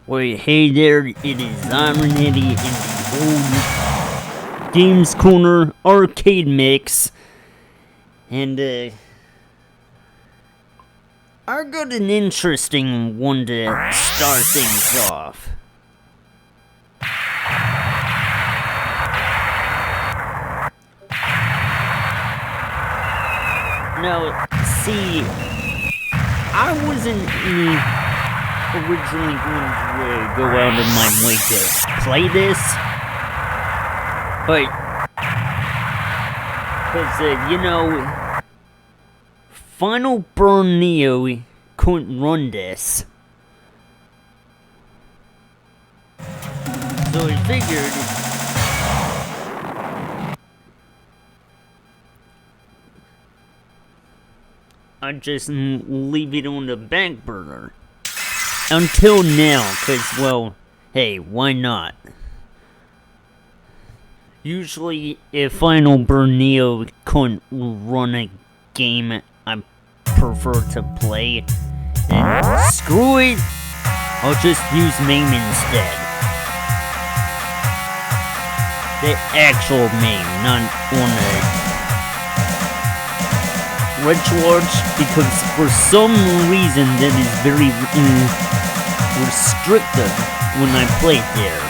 Well, hey there, it is Iron Eddie in the old Games Corner arcade mix. And, I got an interesting one to start things off. Now, see, I wasn't originally going to go out of my way to play this, but, because, Final Burn Neo couldn't run this. So I figured I'd just leave it on the back burner. Until now, cause, well, hey, why not? Usually, if Final Burn Neo couldn't run a game I prefer to play, then screw it, I'll just use MAME instead. The actual MAME, not on a RetroArch, because for some reason that is very restrictive when I play there.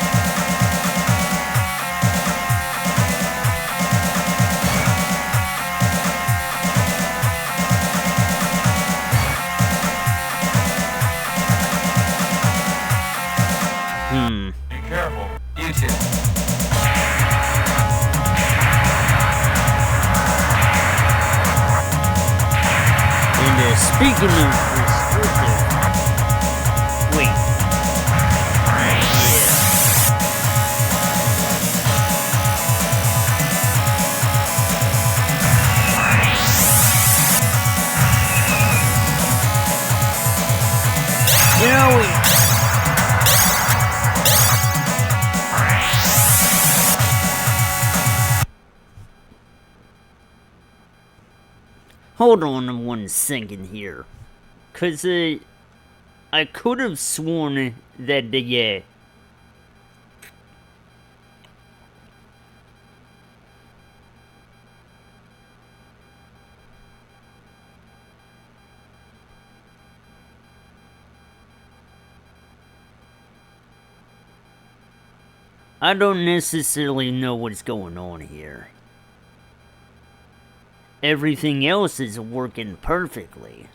Be careful. YouTube. Speaking of restrictive, wait, hold on 1 second here. Cause, I could have sworn that I don't necessarily know what's going on here. Everything else is working perfectly.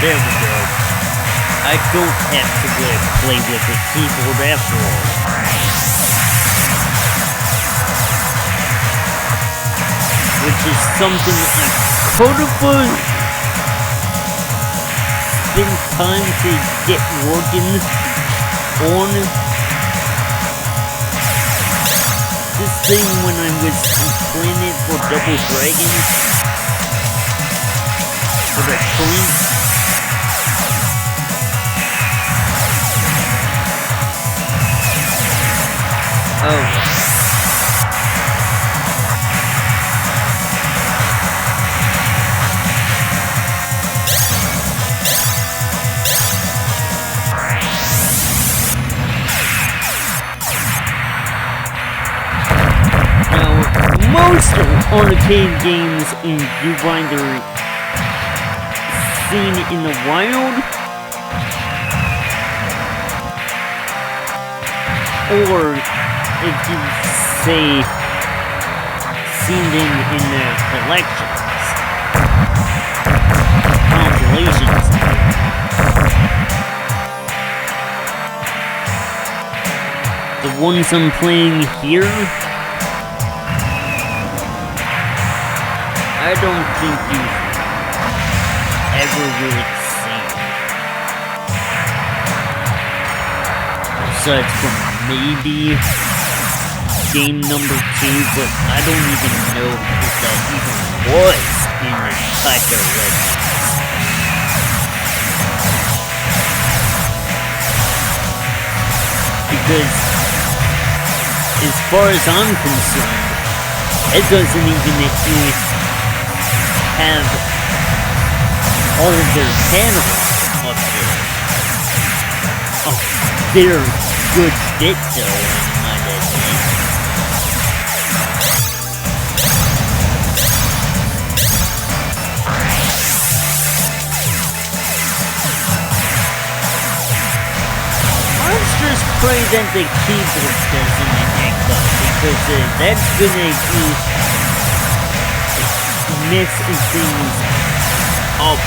There we go. I don't have to play with the keyboard after all. Which is something I could have spent time to get working on. This thing when I was playing it for Double Dragon. For the Trees. Oh. Now, most arcade games you've either seen in the wild or if you say seen them in their collections. Compilations. The ones I'm playing here, I don't think you've ever really seen. Aside from maybe game number 2, but I don't even know if that even was in the Taika Legends. Because, as far as I'm concerned, it doesn't even have all of their panels up there. Oh, they're good bit though, I might admit. Let's just pray that the keyboard doesn't echo, because that's gonna mess things up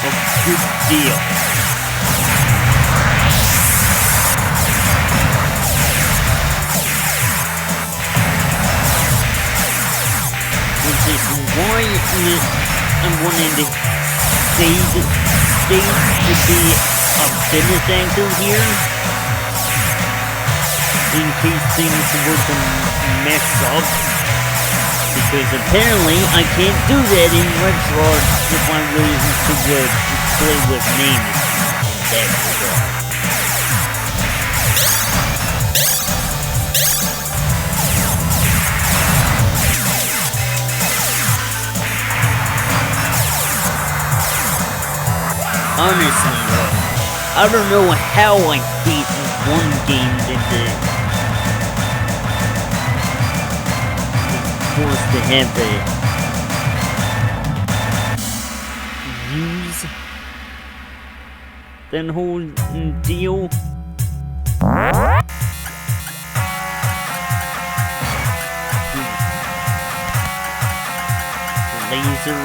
a good deal. Which is why I'm wanting to save state to be a benefactor here, in case things were to mess up. Because apparently I can't do that in RetroArch if I really to play with names in that regard. Honestly though, I don't know how I beat one game that forced to have to use that whole deal. Laser.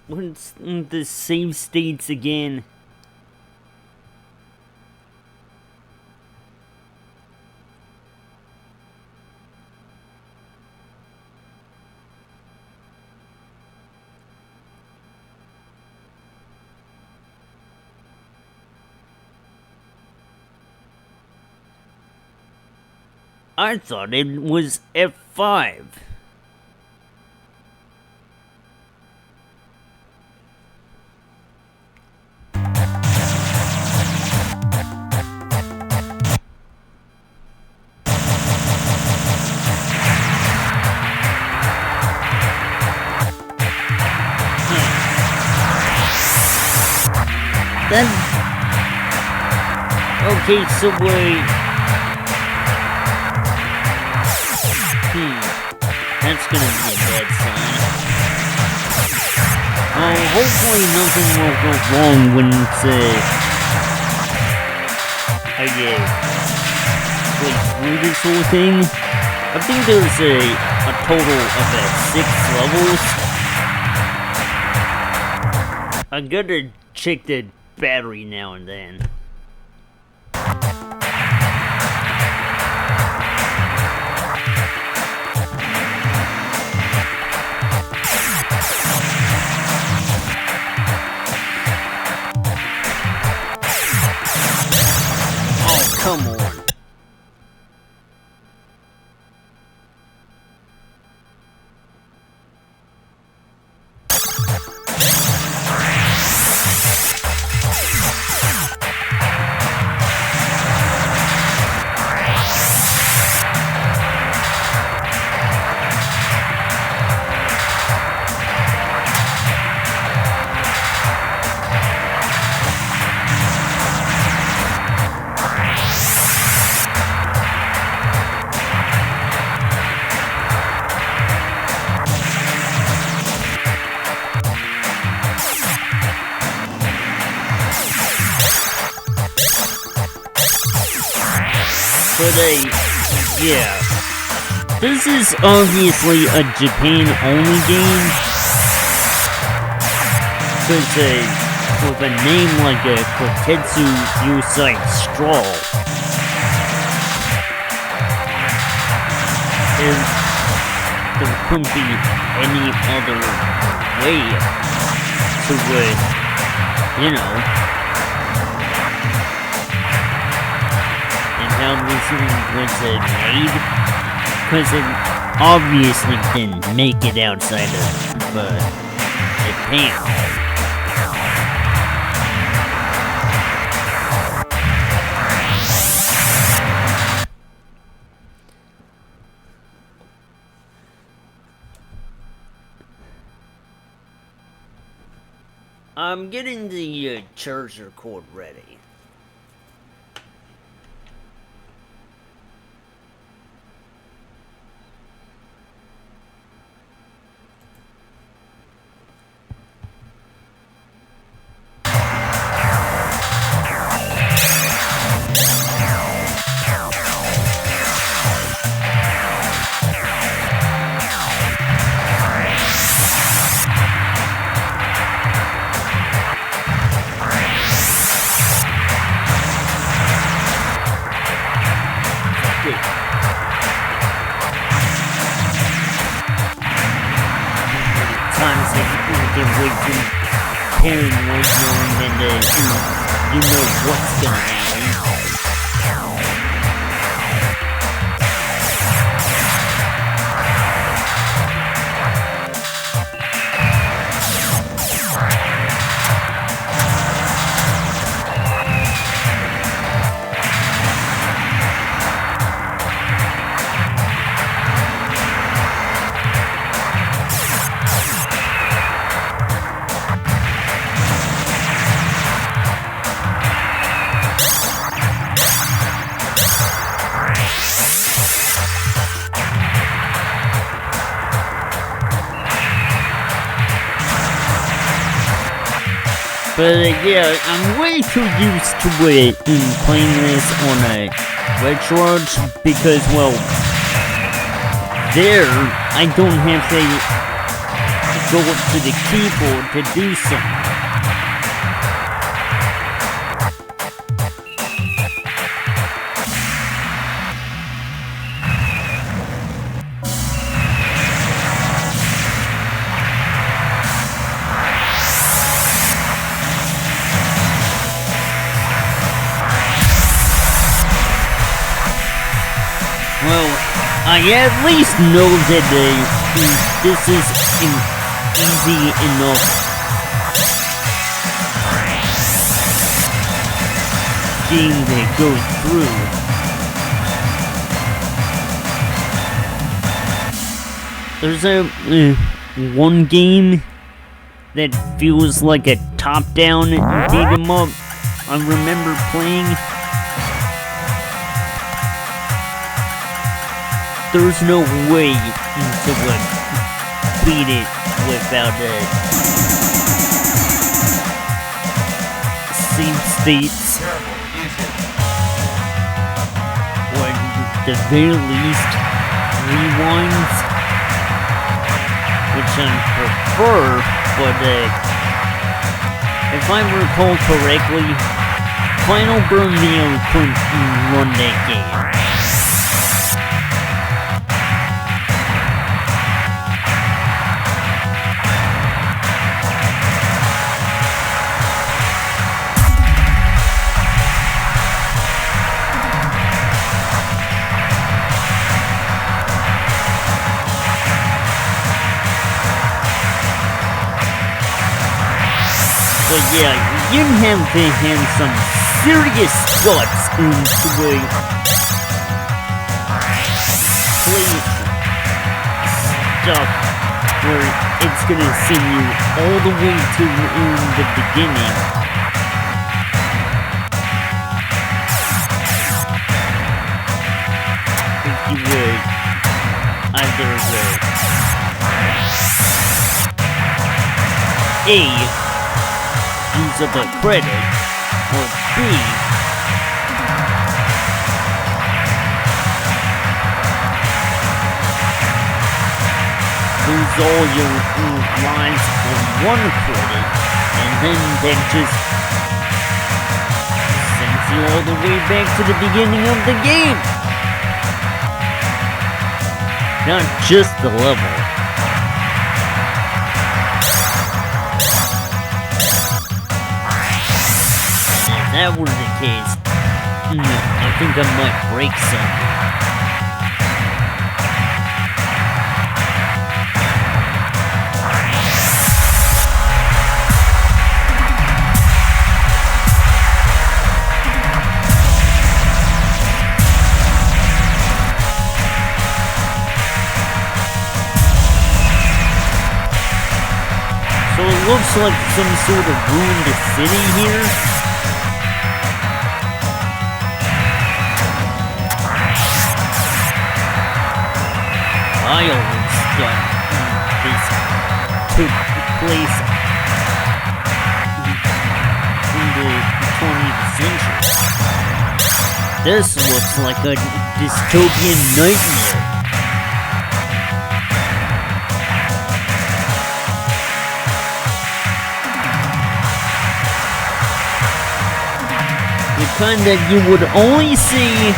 What's the save states again? I thought it was F5. Then, okay, so wait. That's gonna be a bad sign. Oh, hopefully nothing will go wrong when it's I play through this whole thing. I think there's a total of 6 levels. I gotta check the battery now and then. Oh, come on. But yeah. This is obviously a Japan-only game. Because with a name like a Kotetsu Yosai Straw, there couldn't be any other way to you know. And how this was made, because it obviously didn't make it outside of Japan. I'm getting the charger cord ready. Paranoid knowing that you know what's gonna happen. But yeah, I'm way too used to it in playing this on a Retro, because, well, there, I don't have to go up to the keyboard to do something. I at least know that this is easy enough game to go through. There's one game that feels like a top-down beat-em-up I remember playing. There's no way to beat it without save states, or at the very least rewinds, which I prefer. But if I recall correctly, Final Burn couldn't run that game. But yeah, you have to have some serious guts into play stuff where it's gonna send you all the way to the beginning. If you would either A, use up a credit, or B, lose all your lives for one credit, and then that just sends you all the way back to the beginning of the game. Not just the level. And if that were the case, I think I might break something. So it looks like some sort of ruined city here. I always thought this took place in the 20th century. This looks like a dystopian nightmare. The kind that you would only see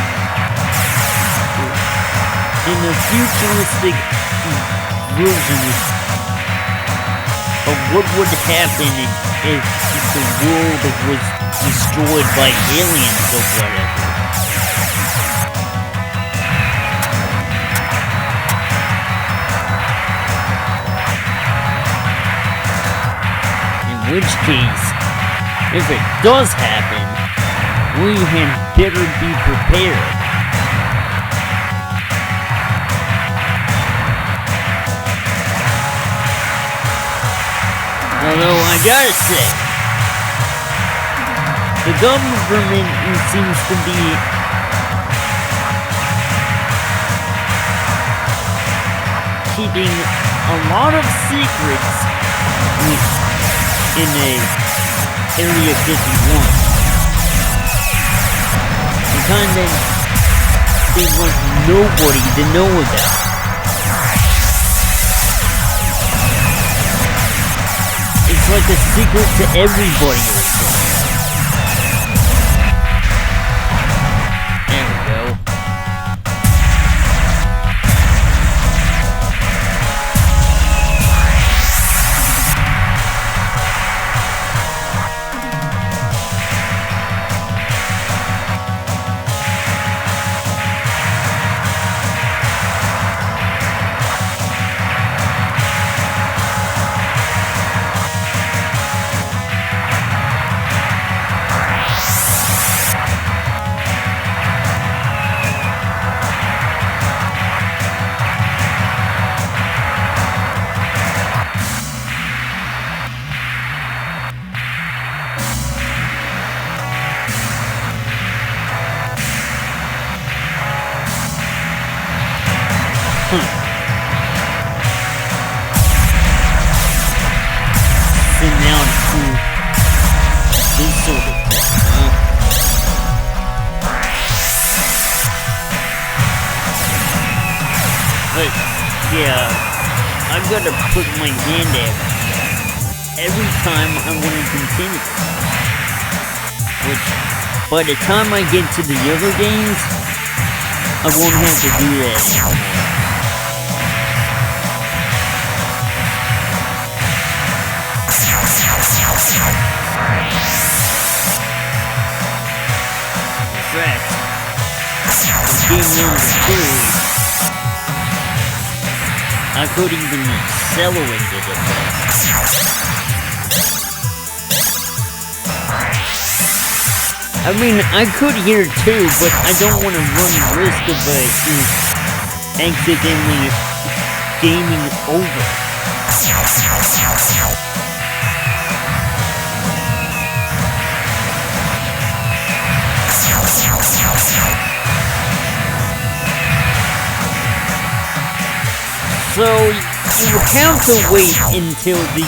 in a futuristic version of what would happen if the world was destroyed by aliens or whatever. In which case, if it does happen, we had better be prepared. Although I gotta say, the government seems to be keeping a lot of secrets in Area 51. The kind that they want nobody to know about. It's like a secret to everybody or something. There we go. Sit down to this sort of thing, huh? But, yeah, I've got to put my hand out every time I want to continue. Which, by the time I get to the other games, I won't have to do that anymore. In fact, in game number 2, I could even accelerate it a bit. I mean, I could here too, but I don't want to run the risk of accidentally gaming over. So, you have to wait until the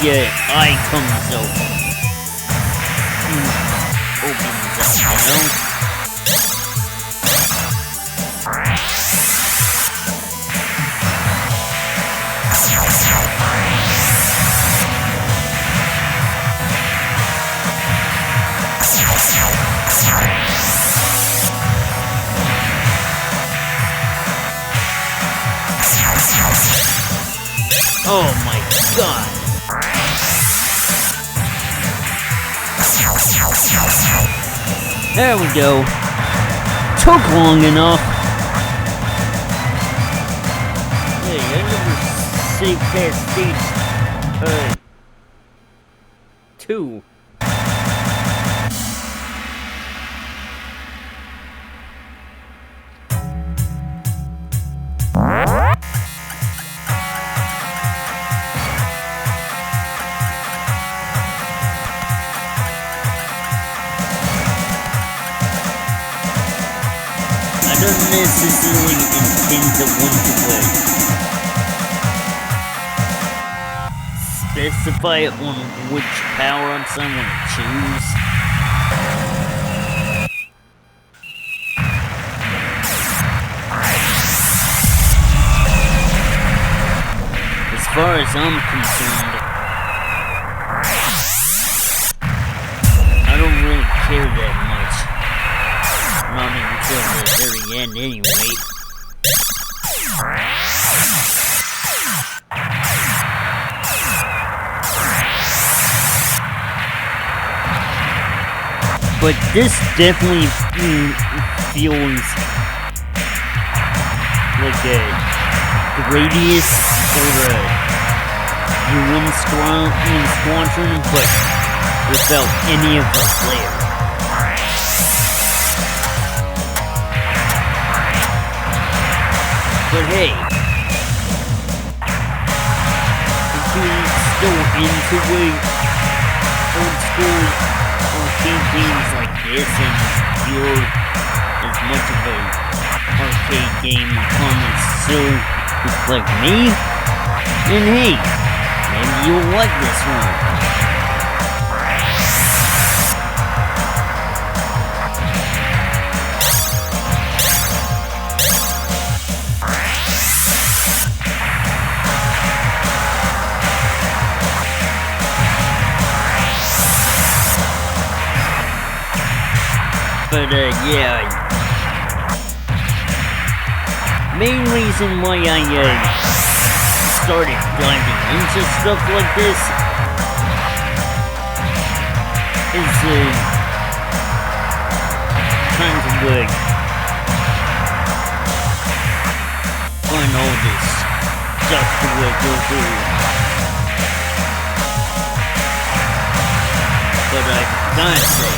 eye comes over. Opens up, you know? Oh my god. There we go. Took long enough. Hey, I never saved past stage, 2. I don't necessarily intend to want to specify on which power-ups I want to choose. As far as I'm concerned, I don't really care that much. Not until the very end, anyway. But this definitely feels like a Gradius or a UN Squadron, but without any of the flair. But hey, if you're still into old school arcade games like this, and you're as much of a arcade game connoisseur like me, then hey, maybe you'll like this one. But yeah, main reason why I started diving into stuff like this is trying to find all this stuff to go through. But I gotta say,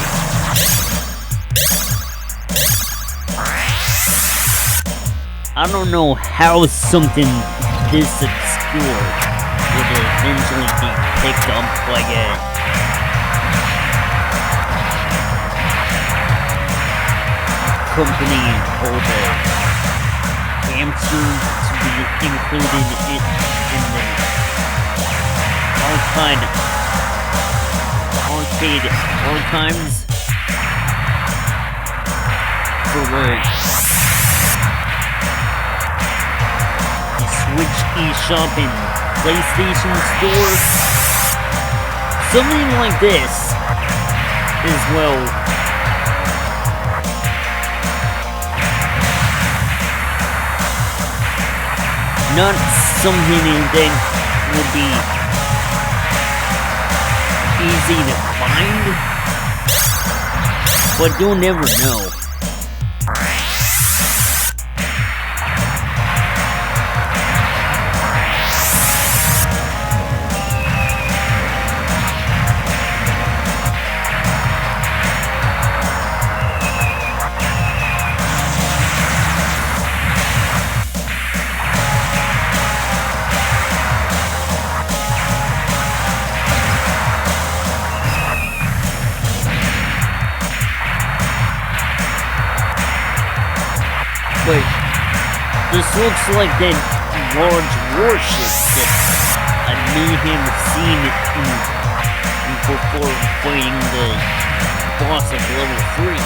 I don't know how something this obscure would eventually be picked up by a company called Hamster to be included in the arcade archives for Switch eShop and PlayStation Store. Something like this as well. Not something that would be easy to find, but you'll never know. But this looks like that large warship that I may have seen before fighting the boss of level 3.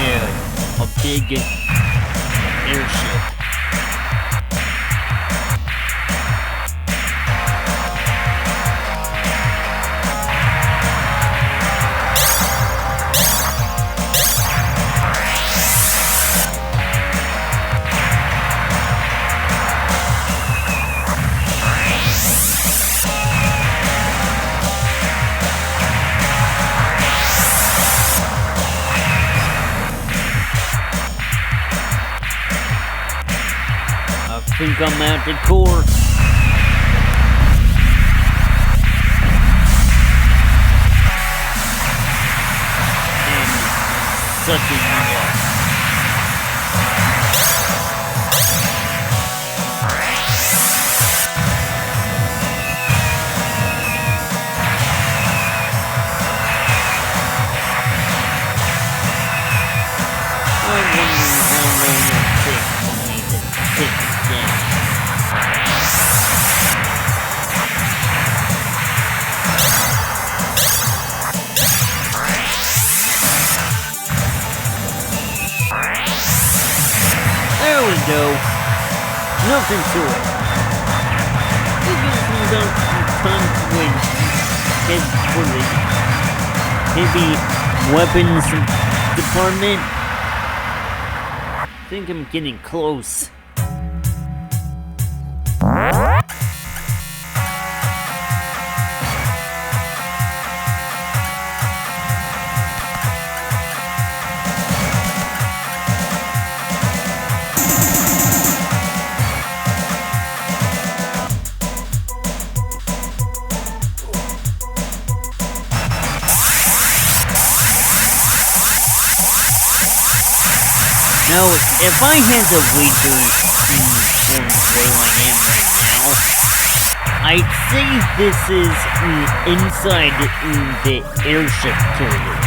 Yeah, a big airship. think I'm at the core. And sucking me up. There we go. Nothing to it. It gives me the time to head for the heavy weapons department. I think I'm getting close. Now, if I had to wager on where I am right now, I'd say this is inside the airship carrier.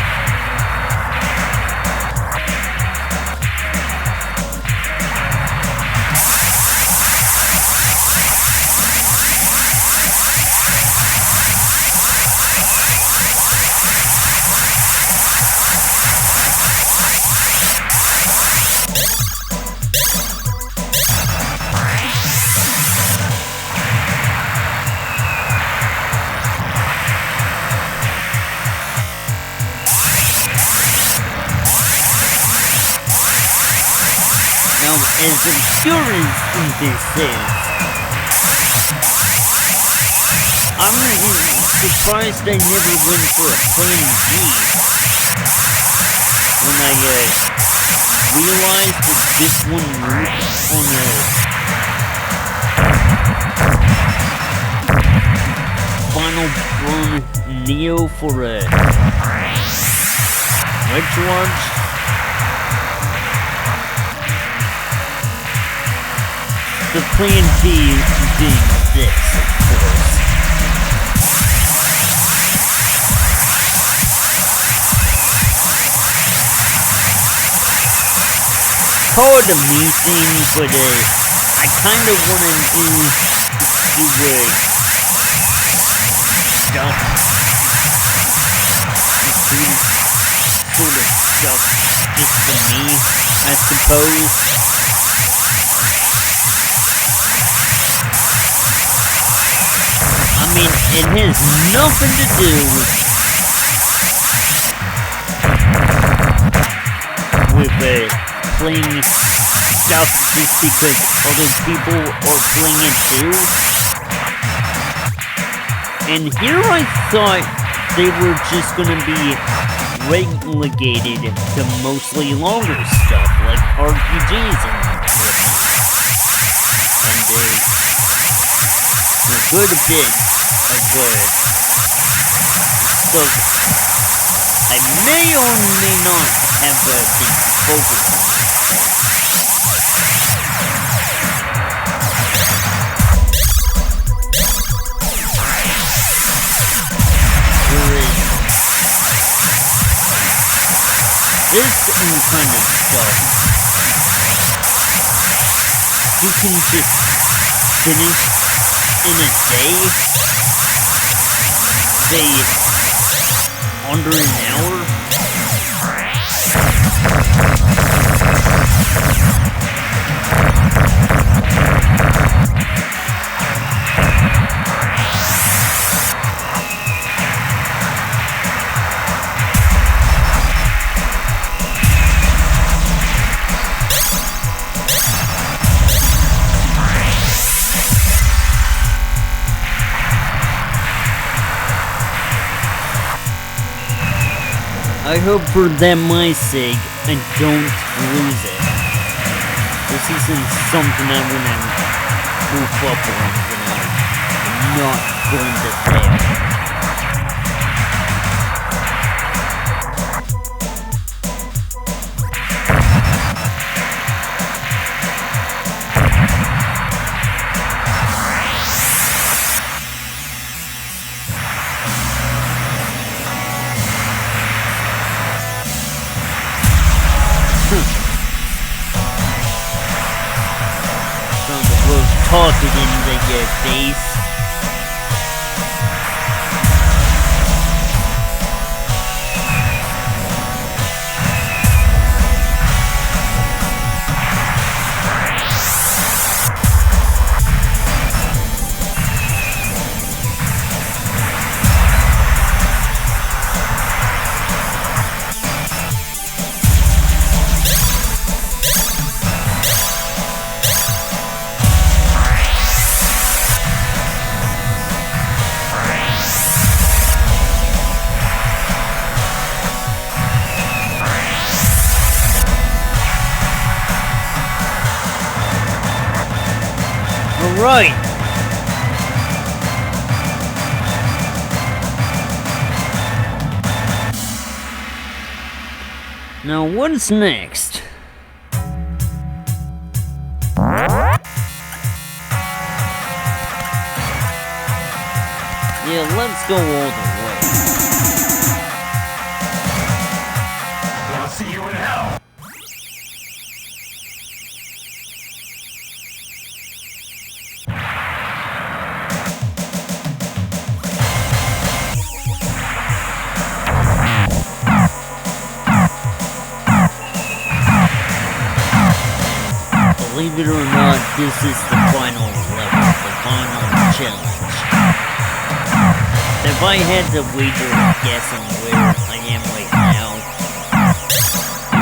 Now, as obscure as this is, I'm surprised I never went for a plan B when I realized that this one route on Final Burn Neo for a recharge. The plan B being this, of course. Pardon me saying, but I kind of want to do stuff. Sort of stuff just for me, I suppose. I mean, it has nothing to do with playing stuff just because other people are playing it too. And here I thought they were just gonna be relegated to mostly longer stuff, like RPGs and a good bit of stuff I may or may not have been focused on. This kind of stuff, you can just finish in a day, say, under an hour. I hope for them my sake I don't lose it. The this isn't something I'm gonna move up on, I'm not going to fail. Talking into your face. Right. Now what's next? Yeah, let's go all the way. I'll see you in hell. Believe it or not, this is the final level, the final challenge. If I had to wager a guess on where I am right now,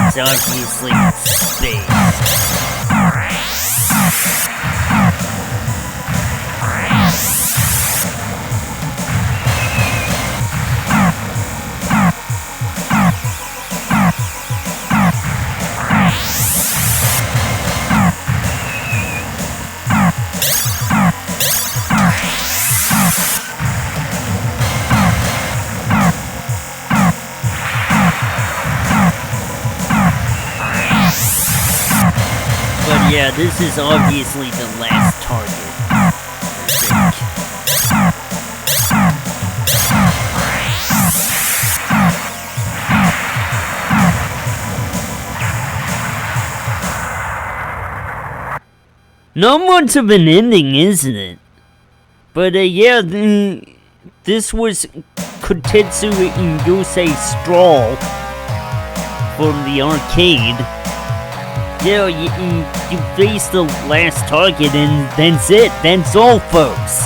it's obviously space. But yeah, this is obviously the last target, I think. Not much of an ending, isn't it? But yeah, this was Kotetsu Yosei Straw from the arcade. Yeah, you face the last target and that's it. That's all, folks.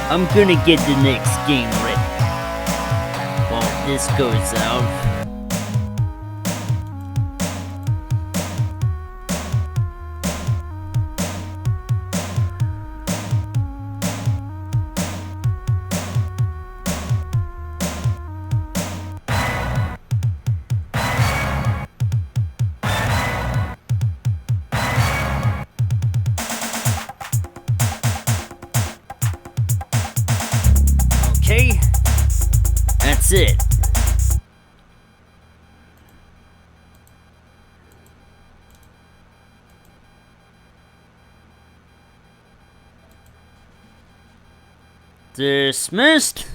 I'm gonna get the next game ready while this goes out. Okay, that's it. Dismissed.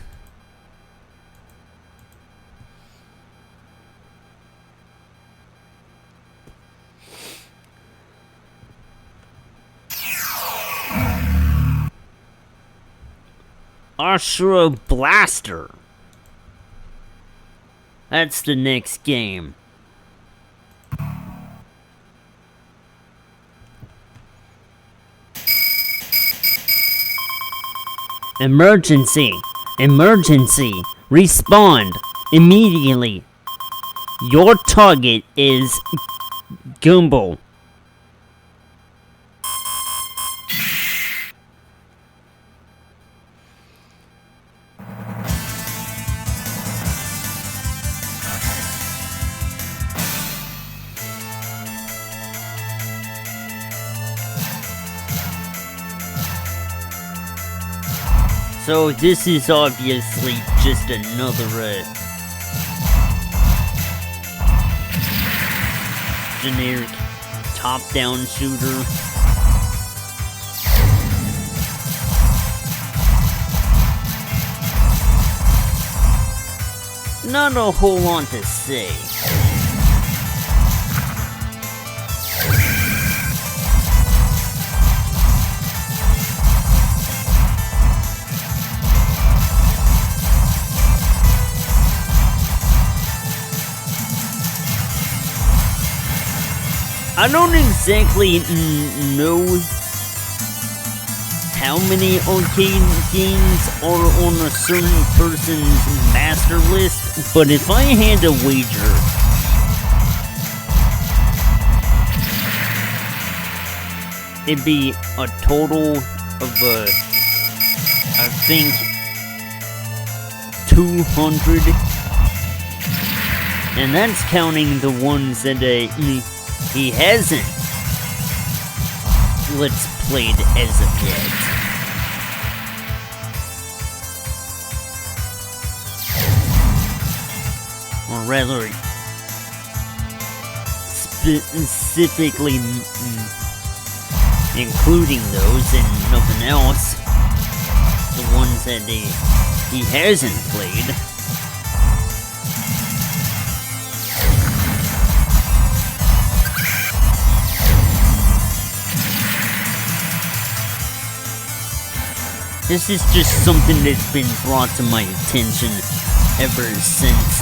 Ashura Blaster. That's the next game. Emergency! Emergency! Respond! Immediately! Your target is Gumbo. So this is obviously just another, generic top-down shooter. Not a whole lot to say. I don't exactly know how many arcade games are on a certain person's master list, but if I had to wager, it'd be a total of, I think, 200, and that's counting the ones that, he hasn't let's played as of yet. Or rather, specifically including those and nothing else. The ones that he hasn't played. This is just something that's been brought to my attention ever since,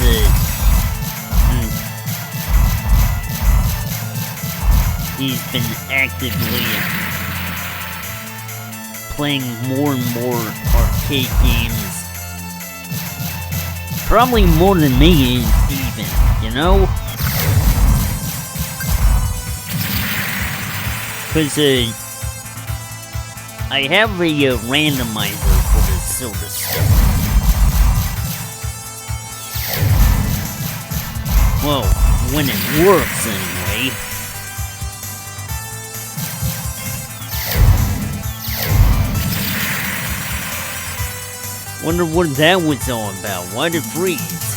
he's been actively playing more and more arcade games. Probably more than me, even, you know? Because, I have a randomizer for the silver stuff. Well, when it works, anyway. Wonder what that was all about. Why'd it freeze?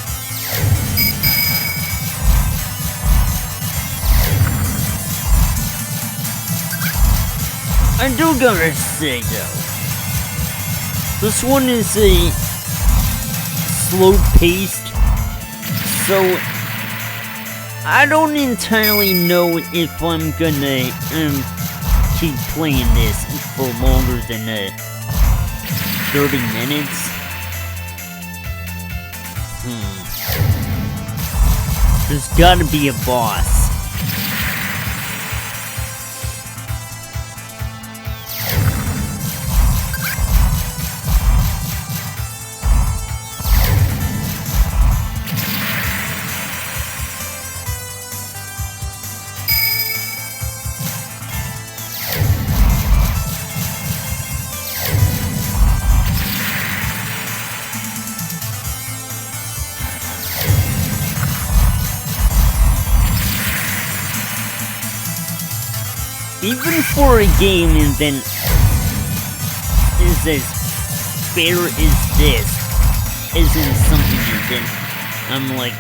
I do gotta say though, this one is a slow-paced, so I don't entirely know if I'm gonna keep playing this for longer than 30 minutes. There's gotta be a boss. Even for a game that is as fair as this, isn't something that I'm like,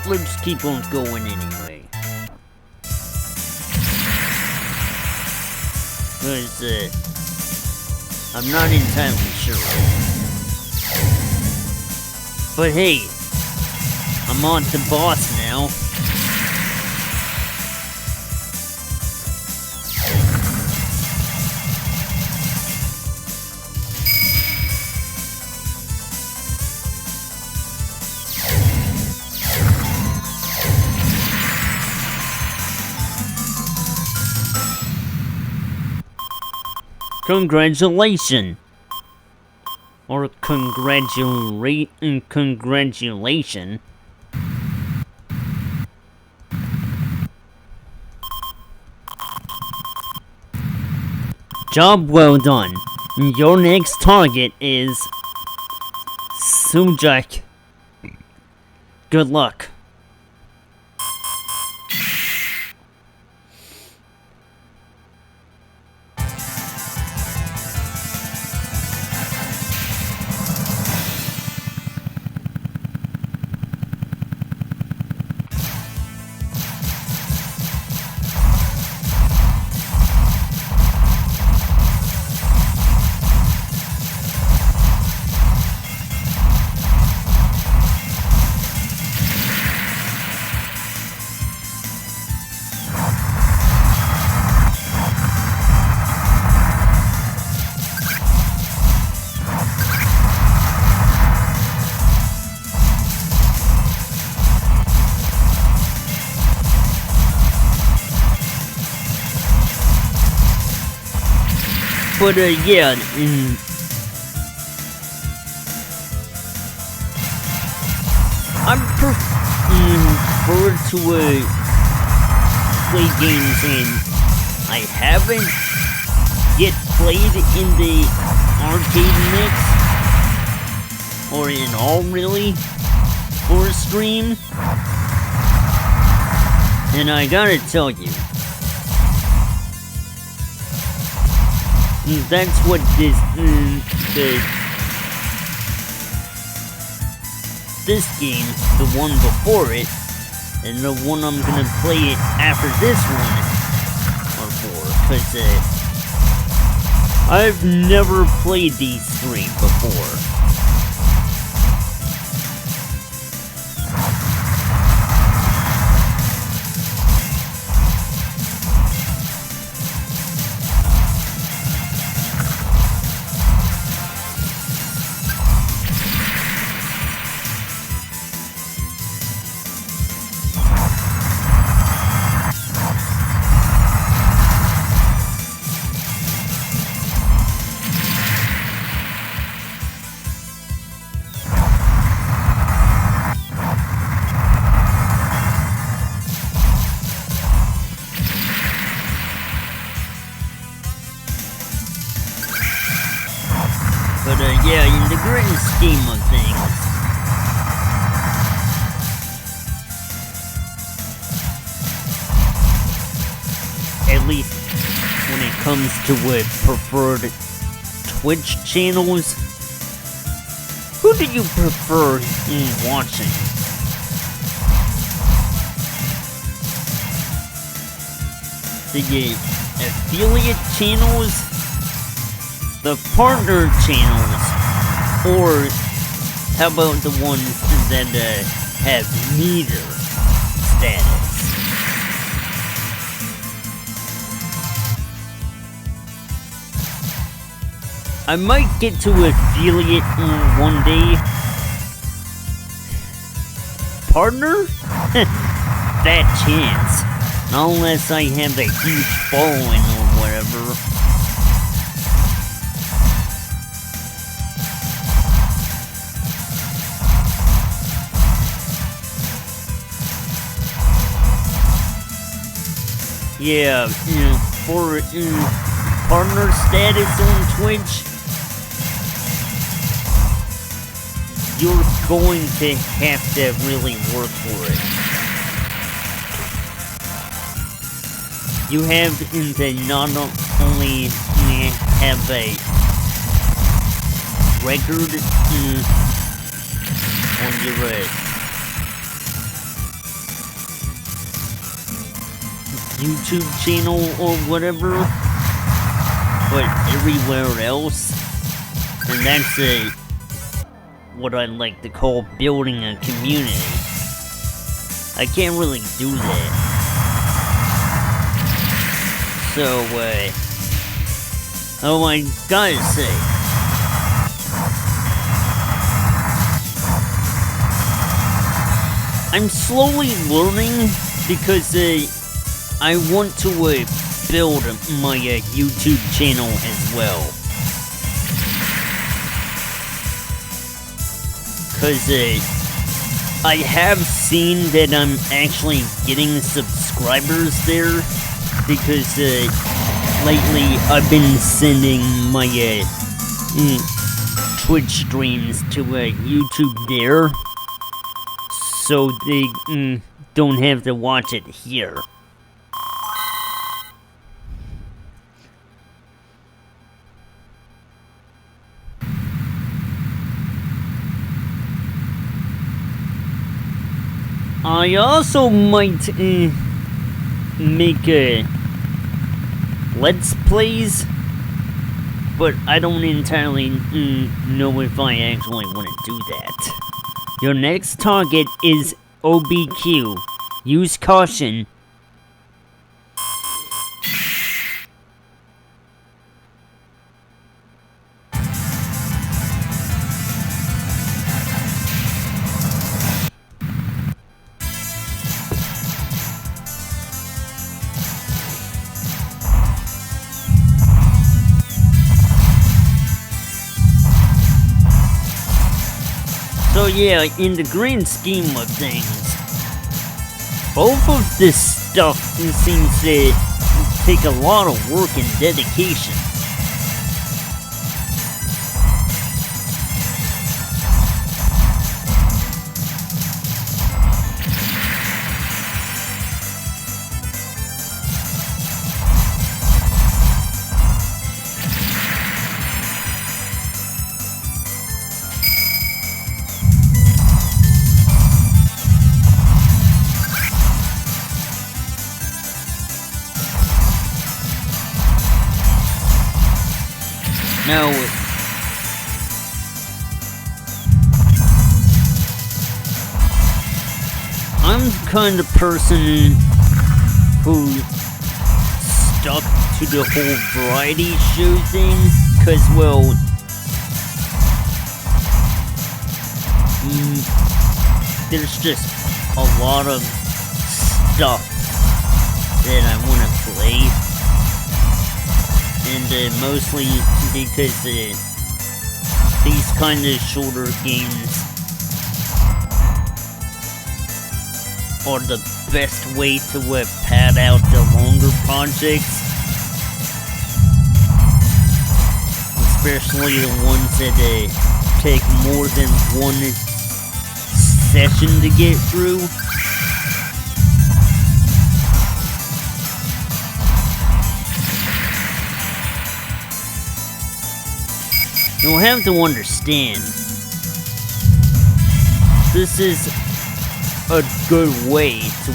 let's keep on going anyway. Because, I'm not entirely sure. But hey, I'm on to boss now. Congratulations. Or congratulation. Job well done. Your next target is Sujak. Good luck. But yeah, I'm prefer to play games, and I haven't yet played in the arcade mix, or in all really, for a stream. And I gotta tell you, that's what this game, the one before it, and the one I'm gonna play it after this one are for, cause I've never played these three before. But yeah, in the grand scheme of things, at least when it comes to preferred Twitch channels, who do you prefer watching? The affiliate channels, the partner channels, or how about the ones that have meter status? I might get to affiliate one day. Partner? That chance. Unless I have a huge following or whatever. Yeah, for partner status on Twitch, you're going to have to really work for it. You have to not only have a record on your YouTube channel or whatever, but everywhere else, and that's what I like to call building a community. I can't really do that. So, oh, I gotta say, I'm slowly learning because I want to build my YouTube channel as well. Cause I have seen that I'm actually getting subscribers there, because lately I've been sending my Twitch streams to YouTube there, so they don't have to watch it here. I also might make Let's Plays, but I don't entirely know if I actually want to do that. Your next target is OBQ. Use caution. So yeah, in the grand scheme of things, both of this stuff seems to take a lot of work and dedication. Now, I'm the kind of person who stuck to the whole variety show thing, cause, well, there's just a lot of stuff that I want to play. And mostly because these kind of shorter games are the best way to pad out the longer projects. Especially the ones that take more than one session to get through. You'll have to understand, this is a good way to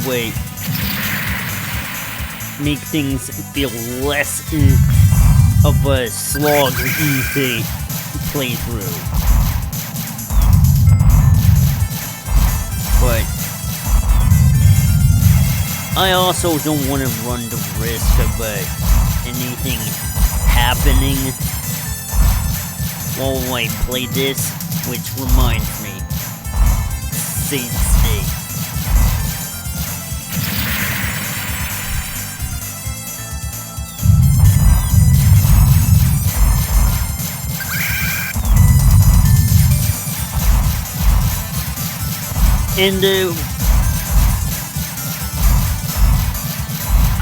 make things feel less of a slog to play through. But I also don't want to run the risk of anything happening while I play this, which reminds me, save state. And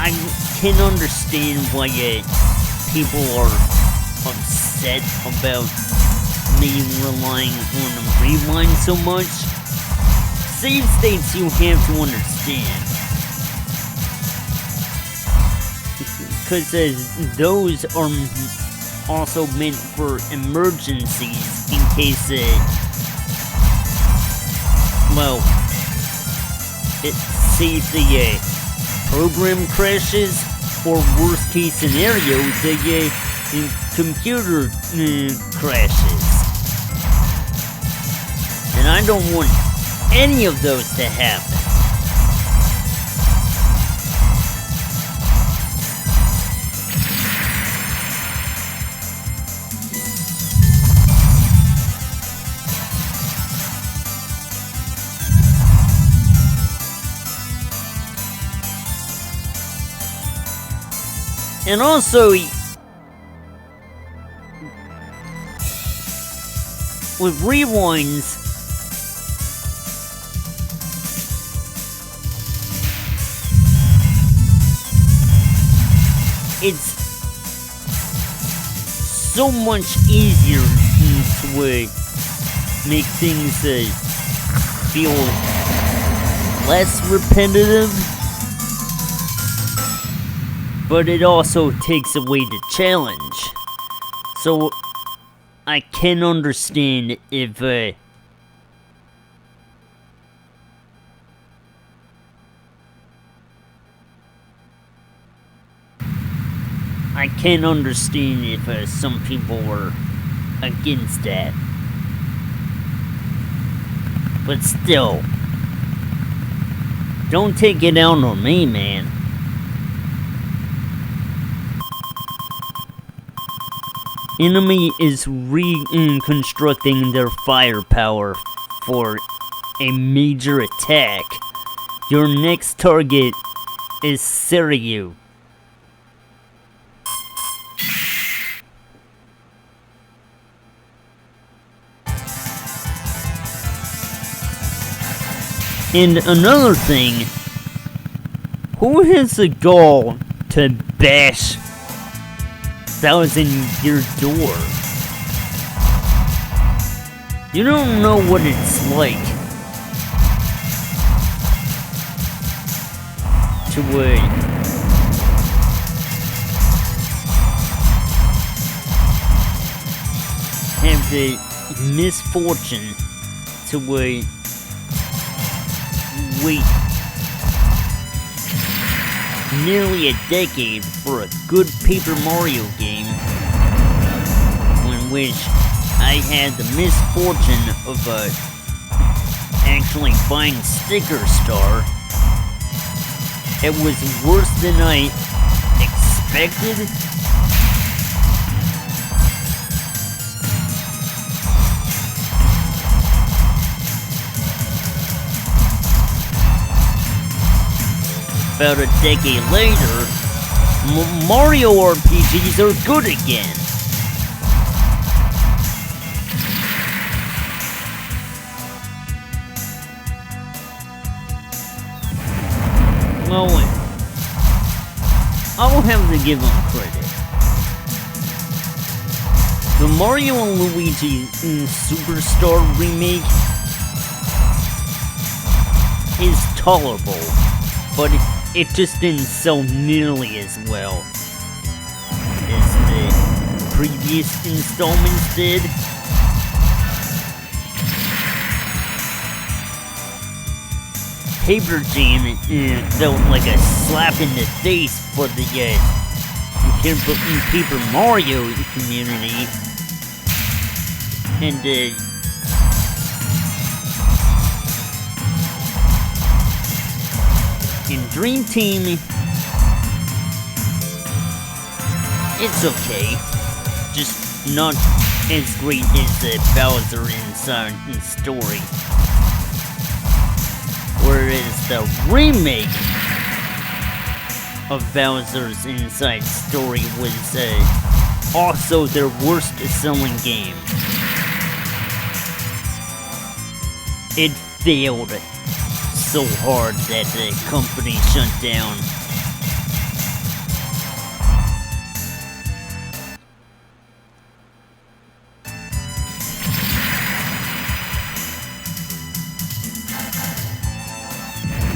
I can understand why people are upset about me relying on rewind so much. Save states you have to understand, because those are also meant for emergencies in case well, say the program crashes, or worst case scenario, the computer crashes. And I don't want any of those to happen. And also, with rewinds, it's so much easier to make things feel less repetitive, but it also takes away the challenge. So I can understand if some people were against that. But still, don't take it out on me, man. Enemy is reconstructing their firepower for a major attack. Your next target is Seiryu. And another thing, who has the gall to bash Thousand Year Door? You don't know what it's like to have the misfortune to wait nearly a decade for a good Paper Mario game, in which I had the misfortune of actually buying Sticker Star. It was worse than I expected. About a decade later, Mario RPGs are good again. Well, I will have to give them credit. The Mario and Luigi Superstar remake is tolerable, but it just didn't sell nearly as well as the previous installments did. Paper Jam felt like a slap in the face for the Paper Mario community, and in Dream Team, it's okay, just not as great as the Bowser Inside story. Whereas the remake of Bowser's Inside Story was also their worst selling game. It failed so hard that the company shut down.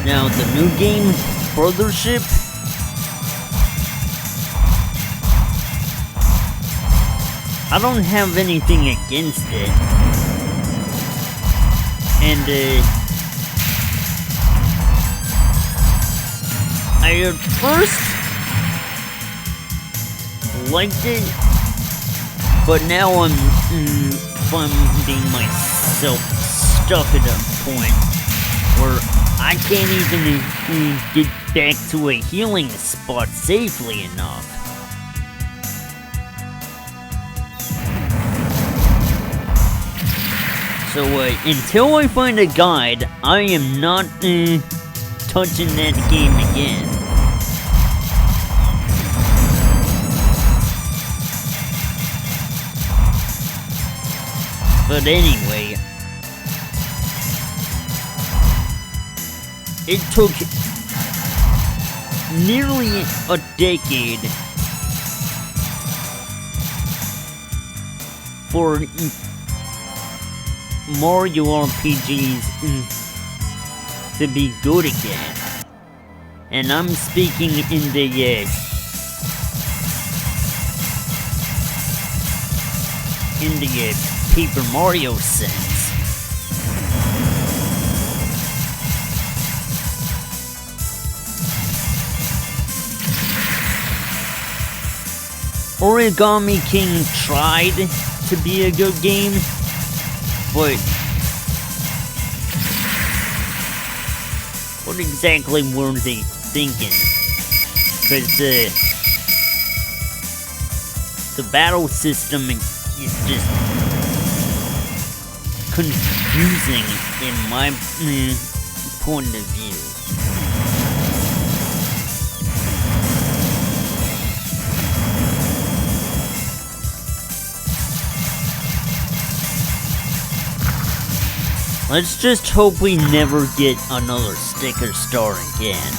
Now the new game, Brothership, I don't have anything against it. And I at first liked it, but now I'm finding myself stuck at a point where I can't even get back to a healing spot safely enough. So until I find a guide, I am not touching that game again. But anyway, it took nearly a decade for Mario RPGs to be good again. And I'm speaking in the Paper Mario sense. Origami King tried to be a good game, but what exactly were they thinking? Because the battle system is just confusing in my point of view. Let's just hope we never get another sticker star again.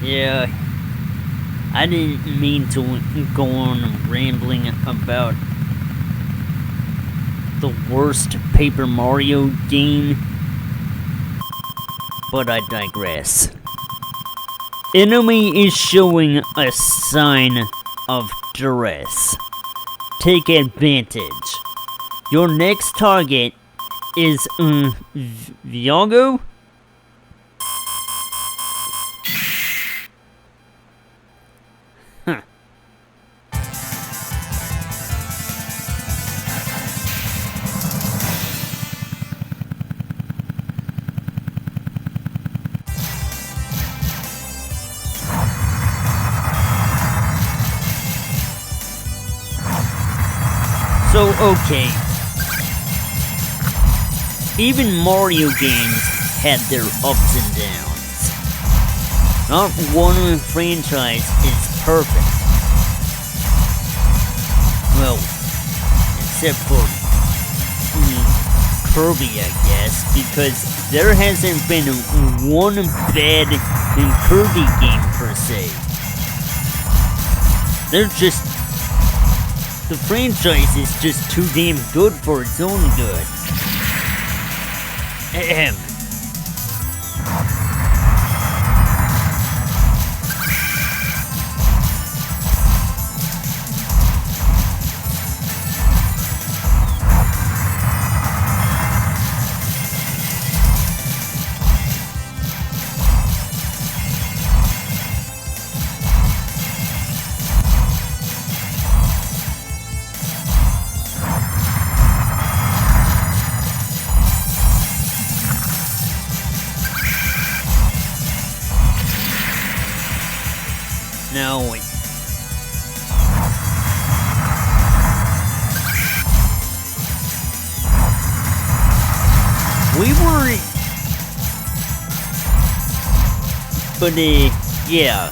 Yeah, I didn't mean to go on rambling about the worst Paper Mario game, but I digress. Enemy is showing a sign of duress. Take advantage. Your next target is Viago? So, okay. Even Mario games had their ups and downs. Not one franchise is perfect. Well, except for Kirby, I guess, because there hasn't been one bad Kirby game per se. They're just... the franchise is just too damn good for its own good. Ahem. Now, we were, but yeah.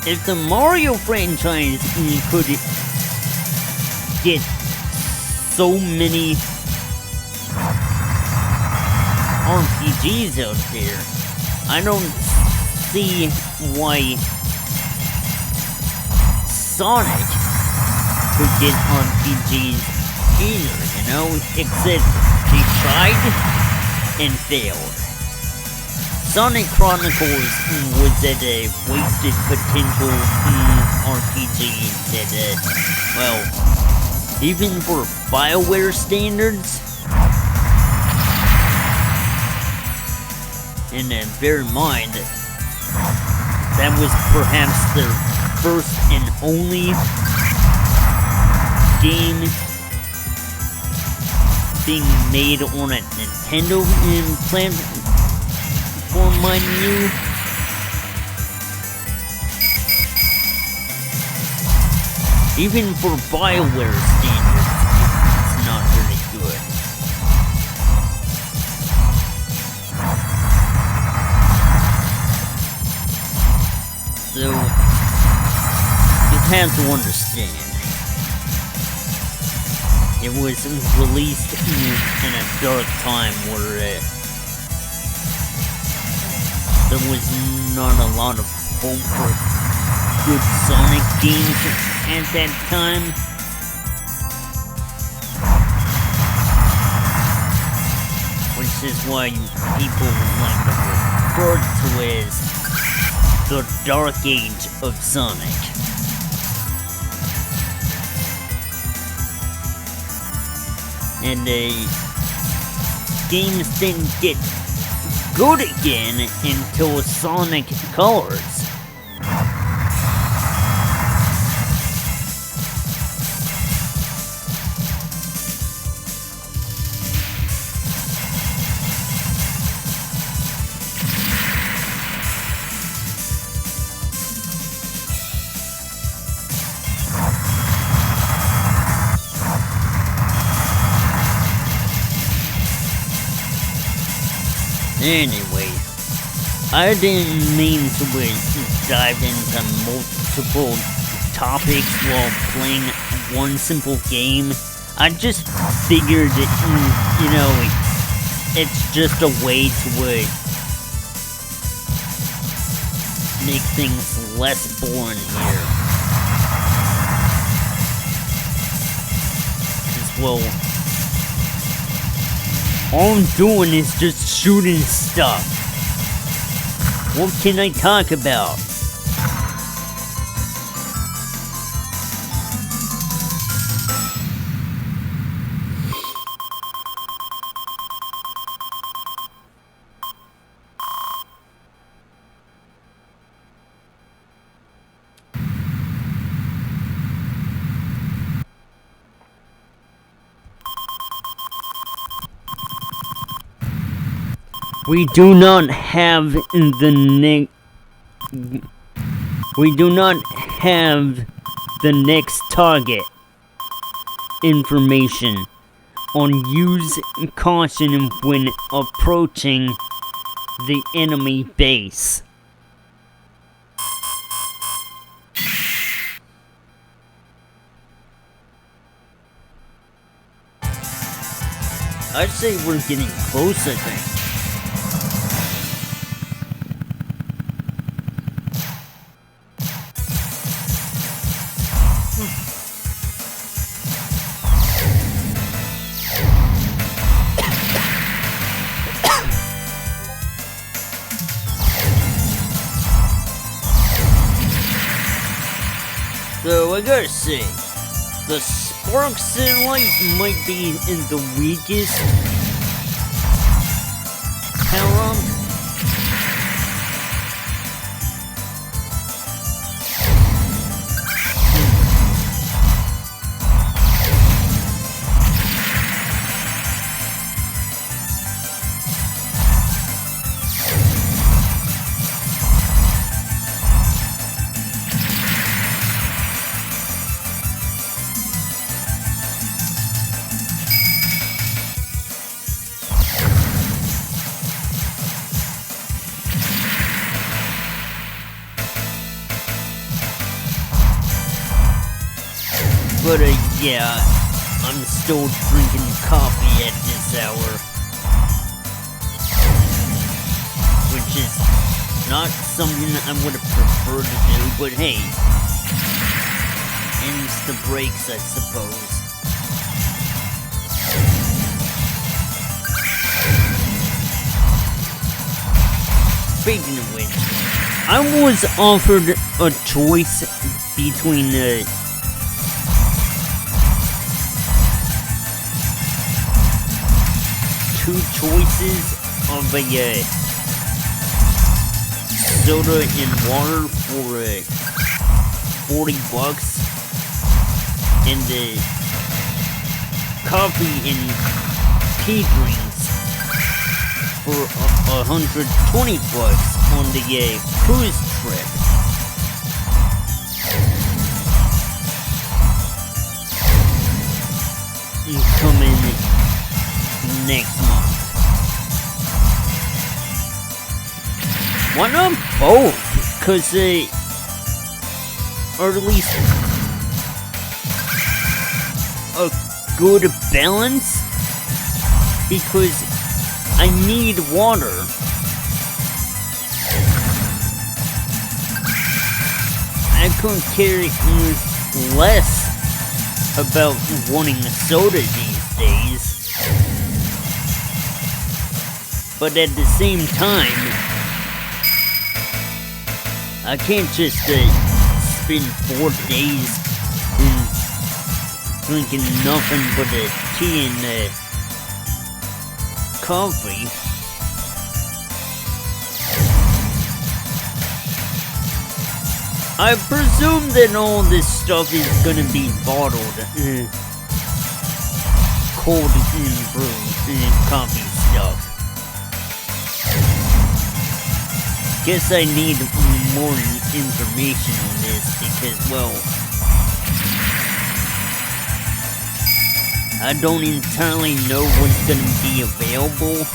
If the Mario franchise could get so many RPGs out there, I don't see why Sonic could get RPGs either, you know? Except they tried and failed. Sonic Chronicles was a wasted potential RPG that, well, even for BioWare standards, And bear in mind, that was perhaps their first and only game being made on a Nintendo platform, mind you. Even for BioWare standards, it's not very good. So, you have to understand, it was released in a dark time where there was not a lot of hope for good Sonic games at that time. Which is why people like to refer to as the Dark Age of Sonic. And games didn't get good again until Sonic Colors. Anyway, I didn't mean to dive into multiple topics while playing one simple game. I just figured that, it's just a way to make things less boring here. 'Cause, well, all I'm doing is just shooting stuff. What can I talk about? We do not have the next target information on use caution when approaching the enemy base. I'd say we're getting close, I think. So I gotta say, the Spark satellite might be in the weakest power-up. But yeah, I'm still drinking coffee at this hour. Which is not something I would have preferred to do, but hey. Ends the breaks, I suppose. Speaking of which, I was offered a choice between two choices of a soda and water for $40, and coffee and tea drinks for $120 on the cruise trip. Coming next month. Why not both? Cause or at least a good balance, because I need water. I couldn't care less about wanting a soda these days. But at the same time, I can't just spend 4 days drinking nothing but tea and coffee. I presume that all this stuff is gonna be bottled, cold and brewed coffee stuff. Guess I need more information on this because, well, I don't entirely know what's gonna be available.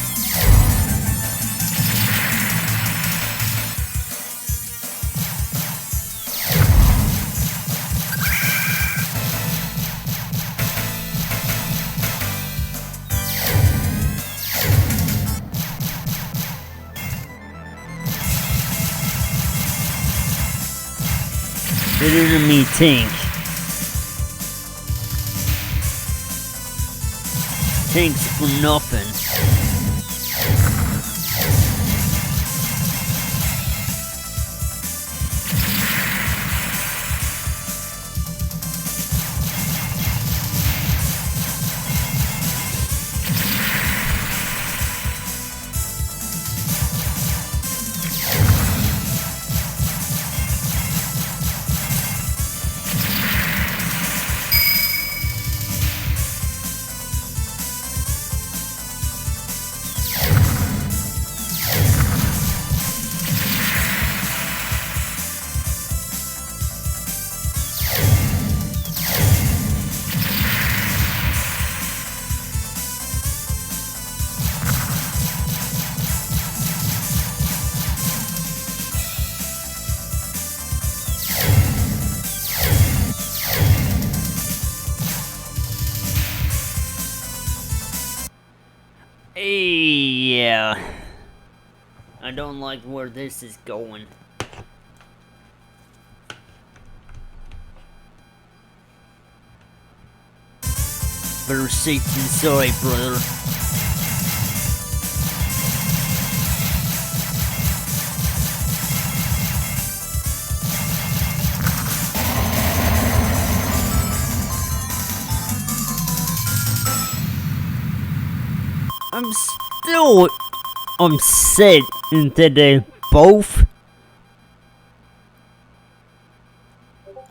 The enemy tank. Tanks for nothing. Yeah. I don't like where this is going. Better safe than sorry, brother. I'm still upset that both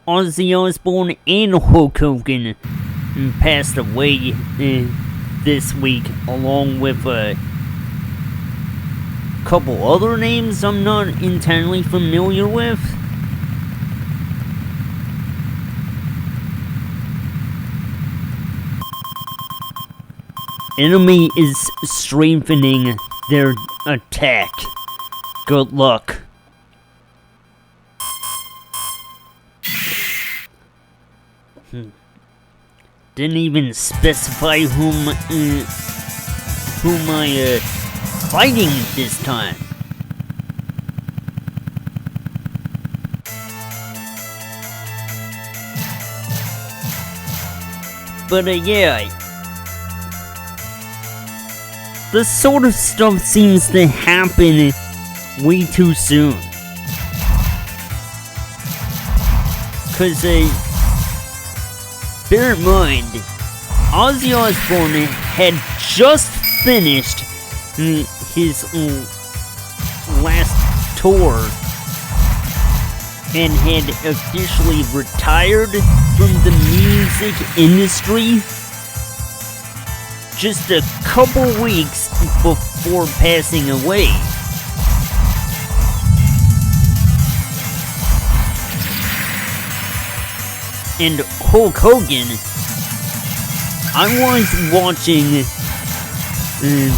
Ozzy Osbourne and Hulk Hogan passed away this week, along with a couple other names I'm not entirely familiar with. Enemy is strengthening their attack. Good luck. Didn't even specify whom I fighting this time. But yeah, this sort of stuff seems to happen way too soon. Cause bear in mind, Ozzy Osbourne had just finished his last tour and had officially retired from the music industry just a couple weeks before passing away. And Hulk Hogan, I was watching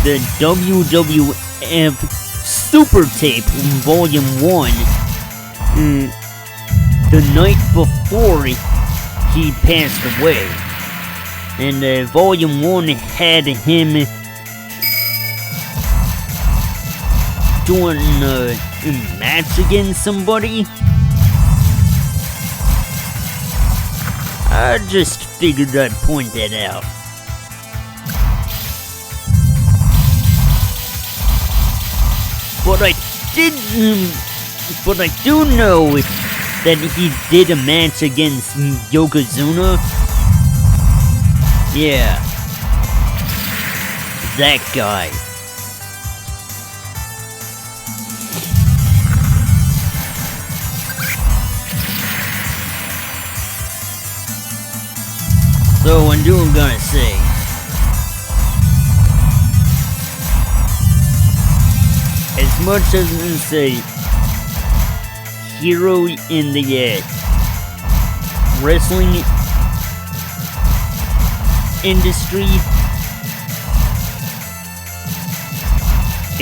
the WWF Super Tape Volume 1 the night before he passed away. And Volume 1 had him doing a match against somebody. I just figured I'd point that out. But I do know that he did a match against Yokozuna. Yeah. That guy. So I do gotta say, as much as it's a hero in the wrestling industry,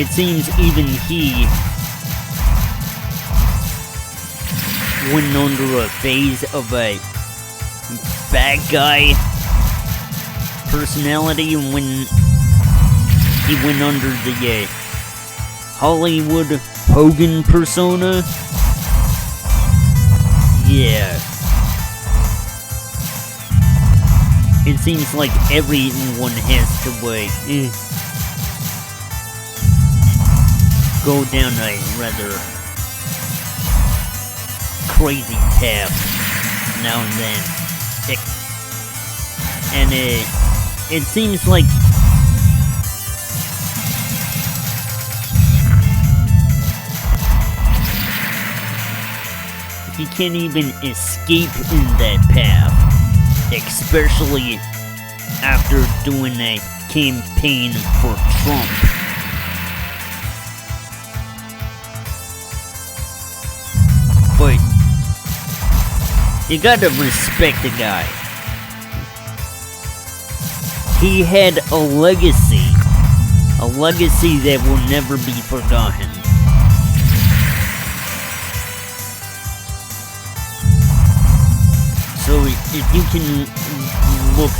it seems even he went under a phase of a bad guy personality when he went under the Hollywood Hogan persona. Yeah. It seems like everyone has to go down a rather crazy path now and then. And it seems like he can't even escape in that path, especially after doing a campaign for Trump. But you gotta respect the guy. He had a legacy that will never be forgotten. So if you can look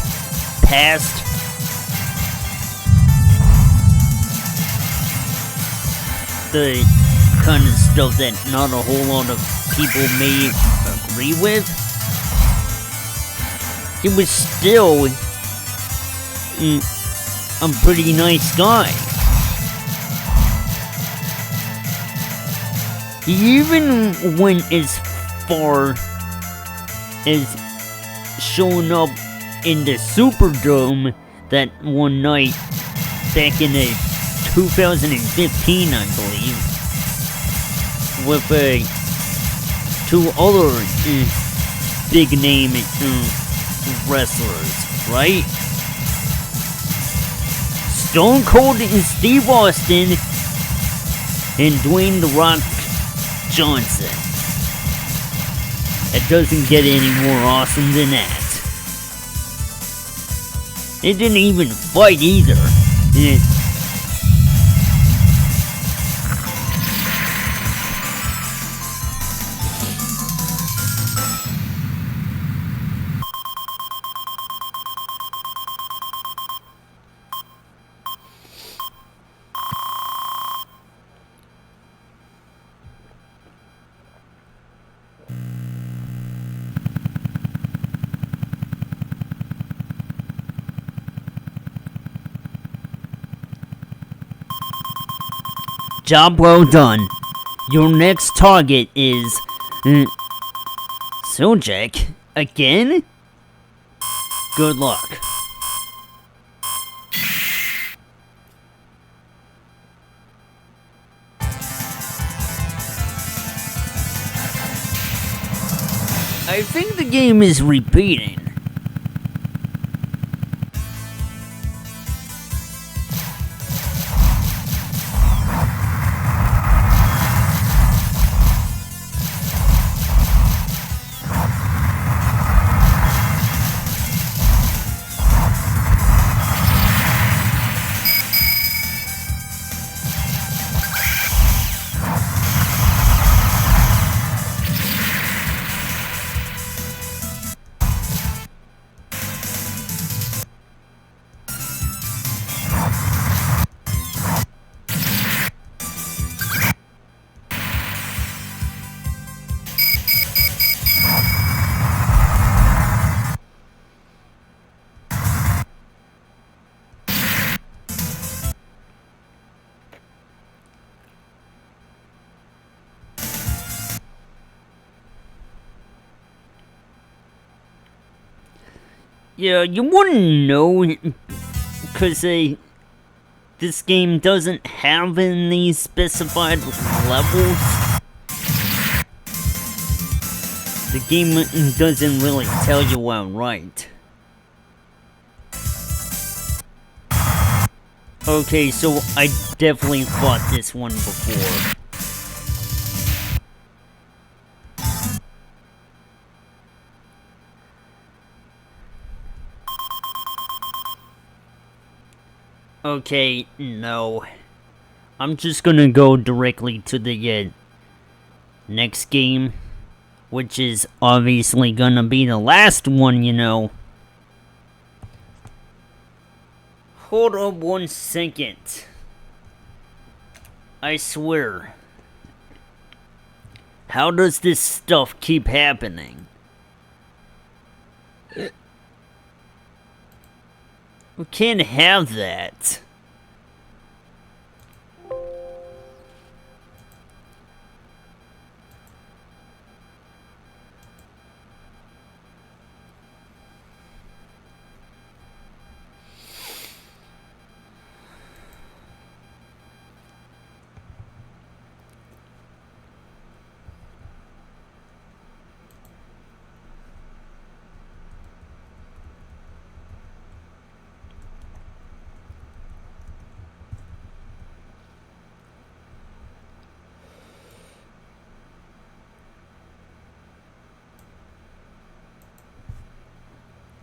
past the kind of stuff that not a whole lot of people may agree with, he was still a pretty nice guy. He even went as far as showing up in the Superdome that one night back in 2015, I believe, with two other big name wrestlers, right? Stone Cold and Steve Austin and Dwayne "The Rock" Johnson. It doesn't get any more awesome than that. It didn't even fight either. Job well done. Your next target is Sojak again? Good luck. I think the game is repeating. Yeah, you wouldn't know, because this game doesn't have any specified levels. The game doesn't really tell you outright. Okay, so I definitely fought this one before. Okay, no. I'm just gonna go directly to the next game, which is obviously gonna be the last one, you know. Hold up 1 second. I swear. How does this stuff keep happening? We can't have that.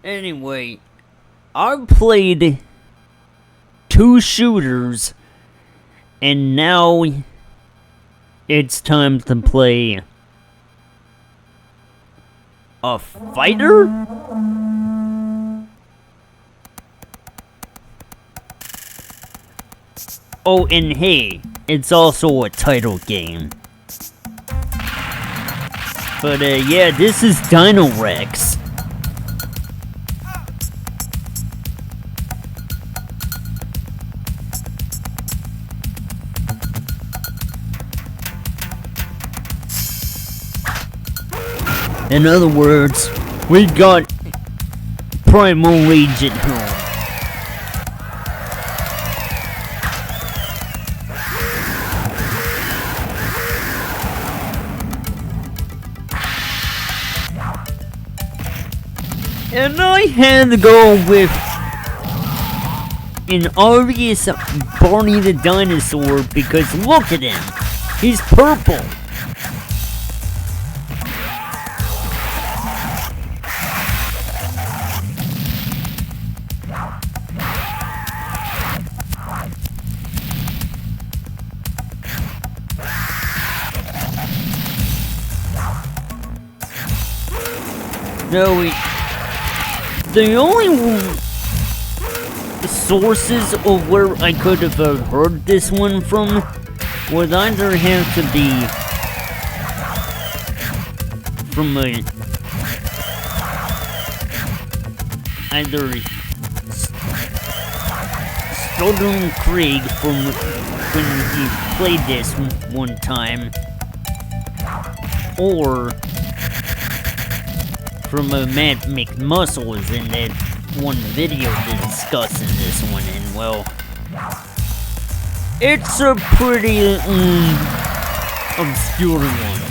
Anyway, I've played 2 shooters, and now it's time to play a fighter? Oh, and hey, it's also a title game. But yeah, this is Dino Rex. In other words, we got Primal Rage at home. And I had to go with an obvious Barney the Dinosaur because look at him. He's purple. No, the only sources of where I could have heard this one from would either have to be from either Stodon Craig from when he played this one time, or from Matt McMuscles in that one video discussing this one, and well, it's a pretty obscure one.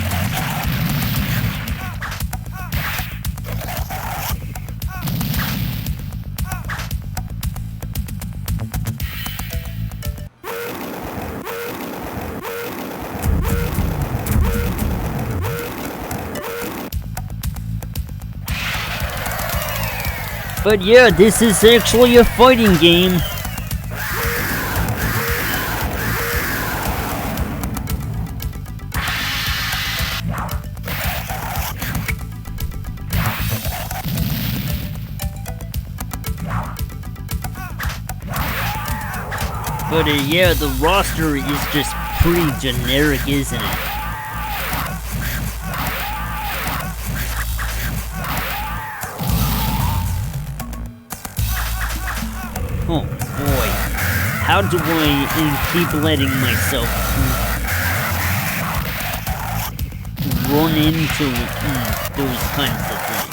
But yeah, this is actually a fighting game. But yeah, the roster is just pretty generic, isn't it? Oh boy, how do I keep letting myself run into those kinds of things?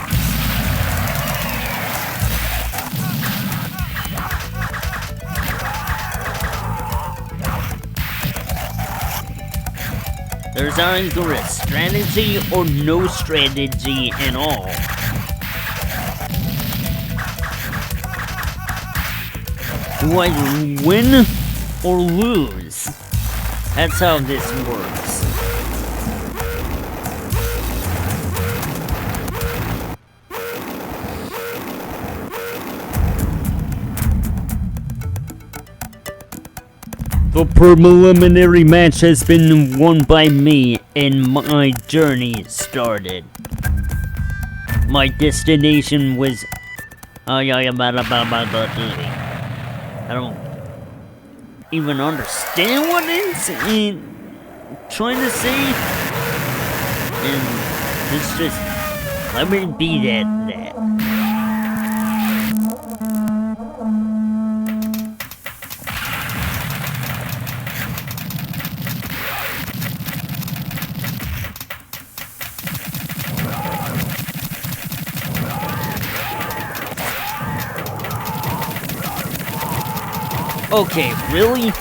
There's either a strategy or no strategy at all. Do I win or lose? That's how this works. The preliminary match has been won by me, and my journey started. My destination was... I don't even understand what it's trying to say. And it's just... let me be that. Okay, really?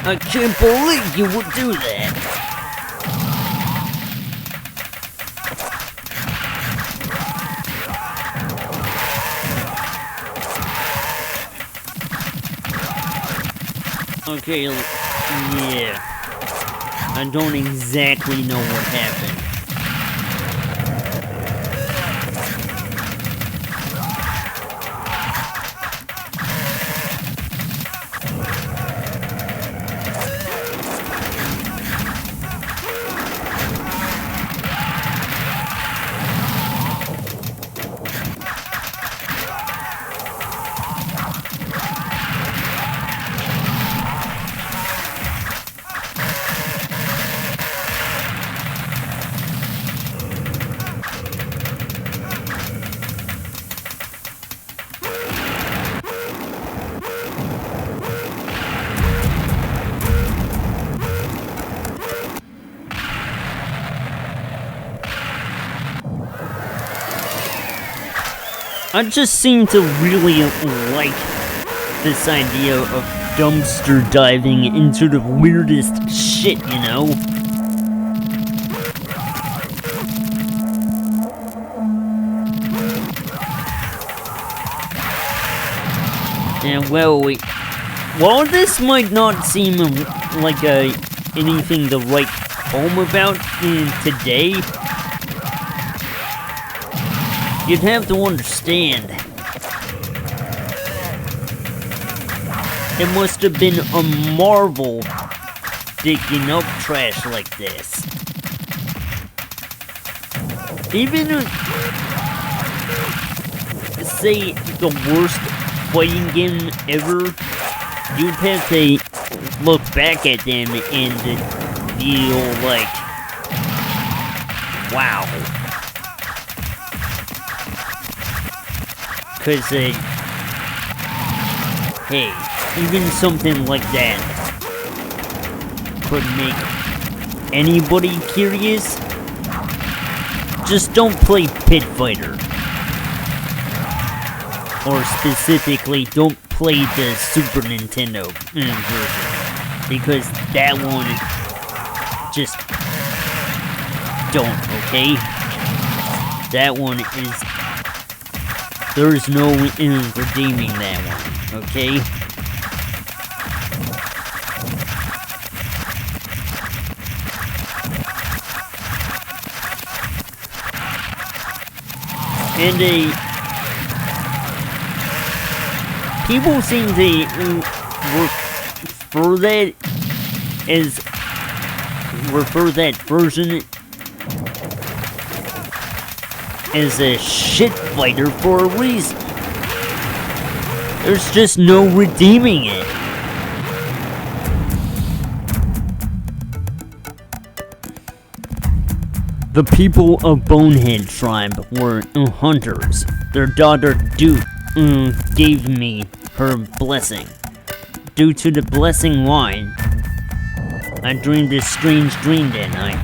I can't believe you would do that. Okay, yeah. I don't exactly know what happened. I just seem to really like this idea of dumpster diving into the weirdest shit, you know? And while this might not seem like anything to write home about today, you'd have to understand. It must have been a marvel digging up trash like this. Even say the worst fighting game ever, you'd have to look back at them and feel like, wow. Cause, hey, even something like that could make anybody curious. Just don't play Pit Fighter. Or specifically, don't play the Super Nintendo version. Because that one just don't, okay? That one is... There's no redeeming that one, okay? And people seem to refer that version as a shit fighter for a reason. There's just no redeeming it. The people of Bonehead Tribe were hunters. Their daughter Duke gave me her blessing. Due to the blessing line, I dreamed a strange dream that night.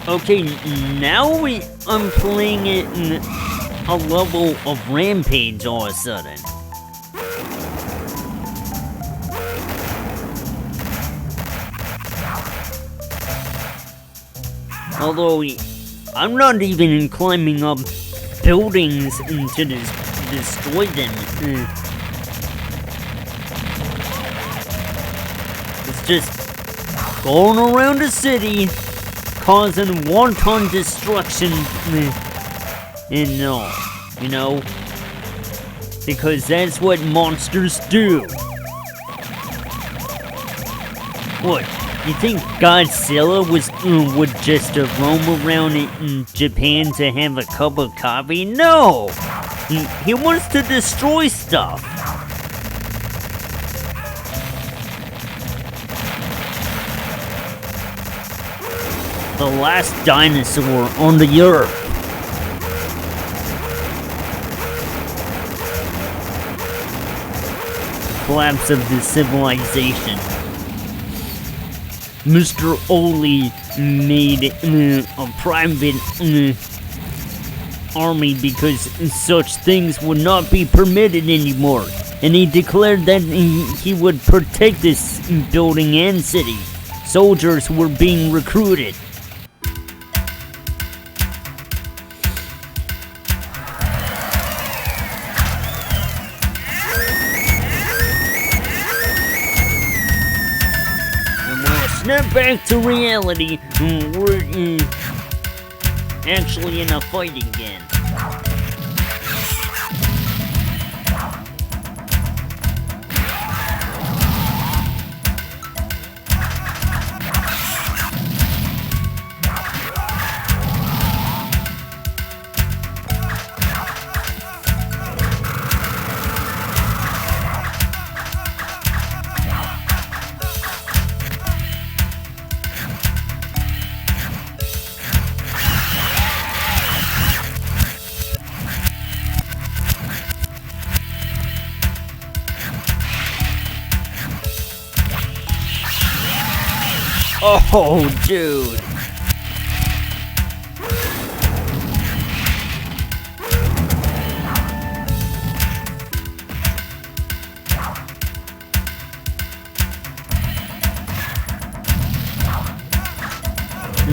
Okay, now I'm playing it in a level of Rampage all of a sudden. Although, I'm not even climbing up buildings to destroy them. It's just going around the city, causing wanton destruction, and all, you know? Because that's what monsters do. What? You think Godzilla would just roam around in Japan to have a cup of coffee? No! He wants to destroy stuff. The last dinosaur on the earth. Collapse of the civilization. Mr. Oli made a private army because such things would not be permitted anymore. And he declared that he would protect this building and city. Soldiers were being recruited. Snap back to reality. We're actually in a fight again. Oh, dude.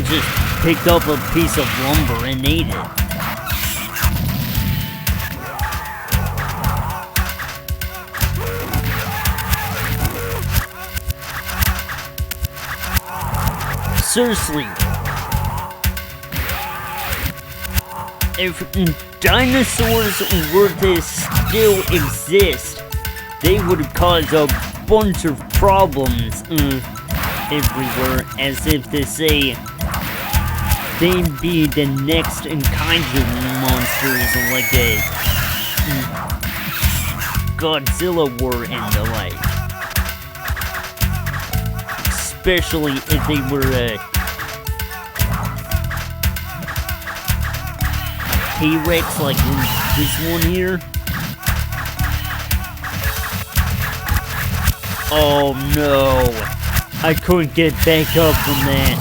Just picked up a piece of lumber and ate it. Seriously, if dinosaurs were to still exist, they would cause a bunch of problems everywhere, as if to say they'd be the next kaiju monsters like a Godzilla were and the like. Especially if they were a T-Rex like this one here. Oh no! I couldn't get back up from that.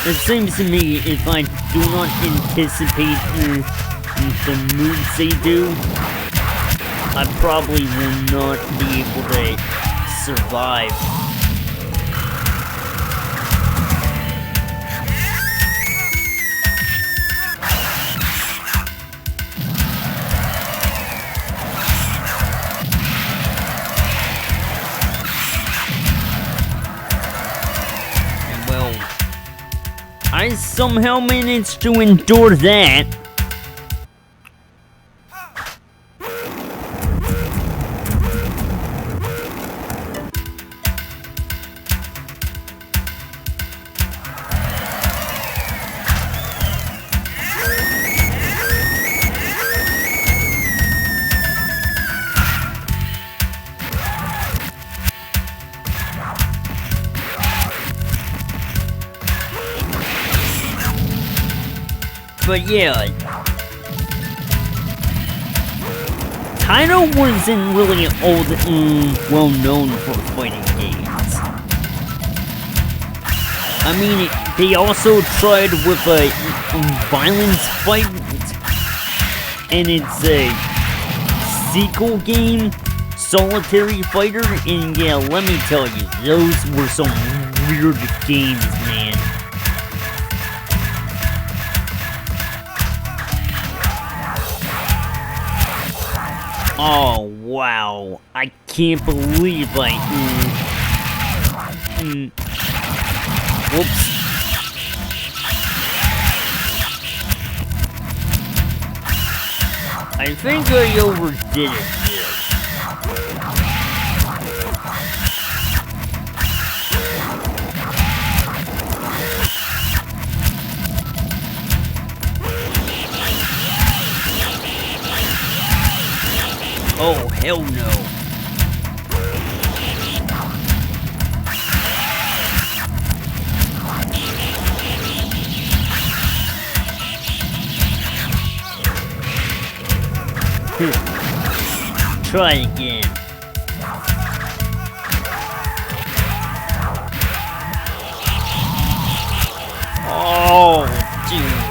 It seems to me if I do not anticipate the moves they do, I probably will not be able to survive. Well, I somehow managed to endure that. But yeah, Taito wasn't really all well known for fighting games. I mean, they also tried with a violence fight, and it's a sequel game, Solitary Fighter, and yeah, let me tell you, those were some weird games, man. Oh, wow. I can't believe I... Whoops. I think I overdid it here. Oh, hell no. Try again. Oh, dude.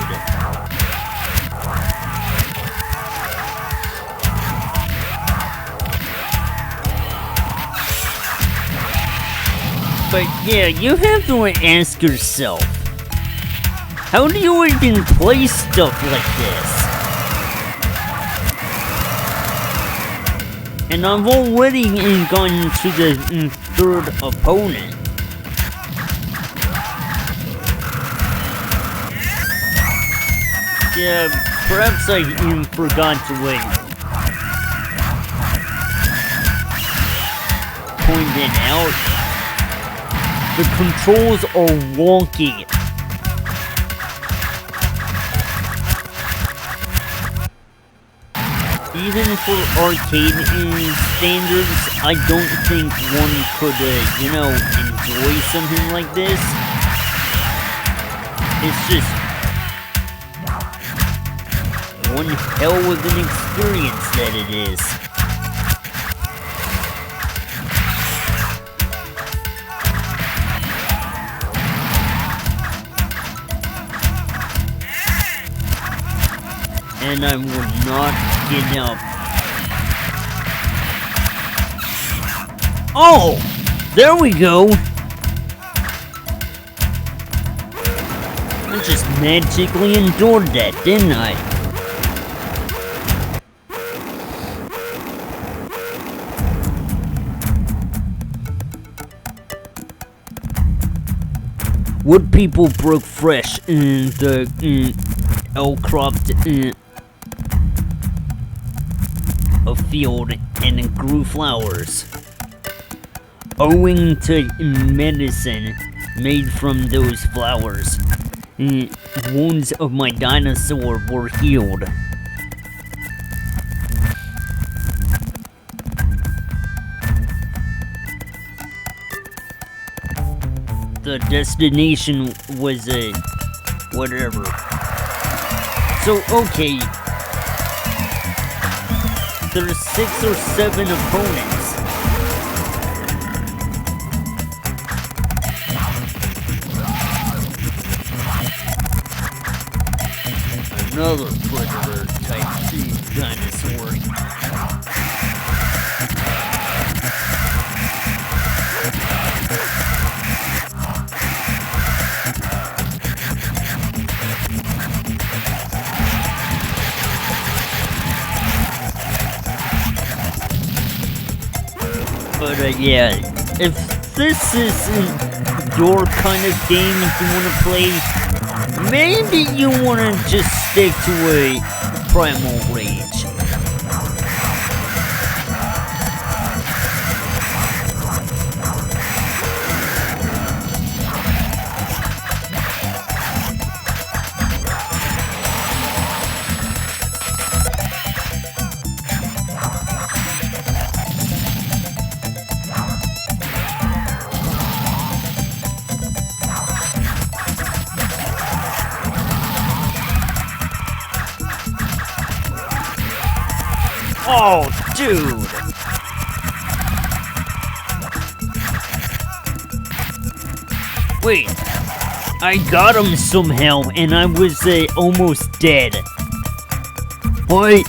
But yeah, you have to ask yourself, how do you even play stuff like this? And I've already gotten to the third opponent. Yeah, perhaps I forgot to point it out. The controls are wonky. Even for arcade standards, I don't think one could, enjoy something like this. It's just one hell of an experience that it is. And I will not get up. Oh! There we go! I just magically endured that, didn't I? Wood people broke fresh in the cropped a field and grew flowers. Owing to medicine made from those flowers, wounds of my dinosaur were healed. the destination was whatever. So, okay. There's 6 or 7 opponents. Another predator type dinosaur. But yeah, if this isn't your kind of game you want to play, maybe you want to just stick to a Primal Rage. Oh, dude! Wait, I got him somehow, and I was almost dead. Wait.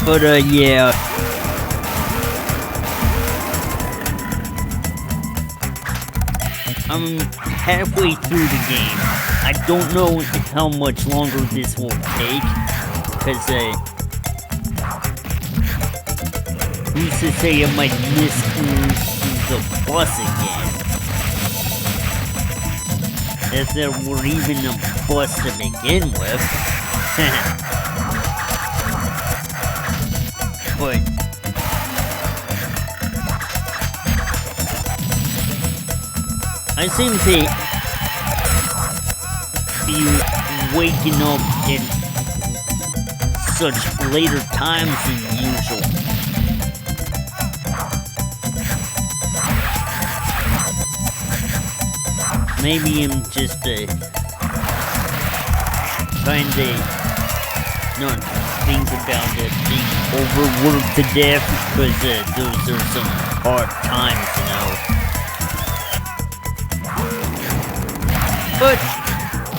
But yeah. I'm halfway through the game. I don't know how much longer this will take, because, who's to say I might miss the bus again? If there were even a bus to begin with. But I seem to be waking up at such later times than usual. Maybe I'm just trying to not think about being overworked to death, because those are some hard times, you know. But,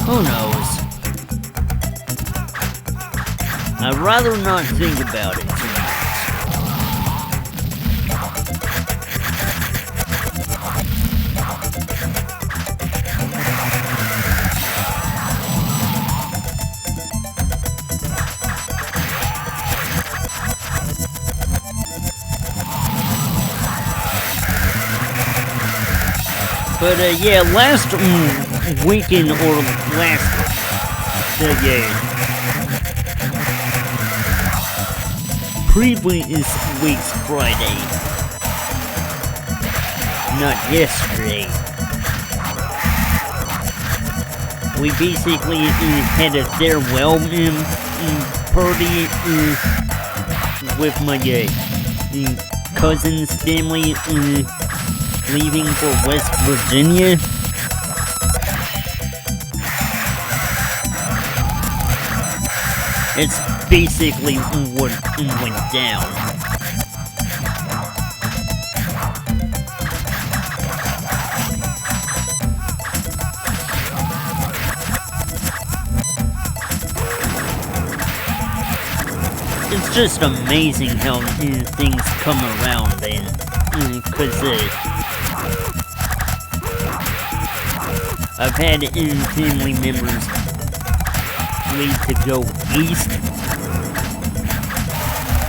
who knows? I'd rather not think about it too much. But, yeah, last weekend or last previous week's Friday, not yesterday, we basically had a farewell party with my cousin's family leaving for West Virginia. It's basically what went down. It's just amazing how things come around, and because I've had family members leave to go east,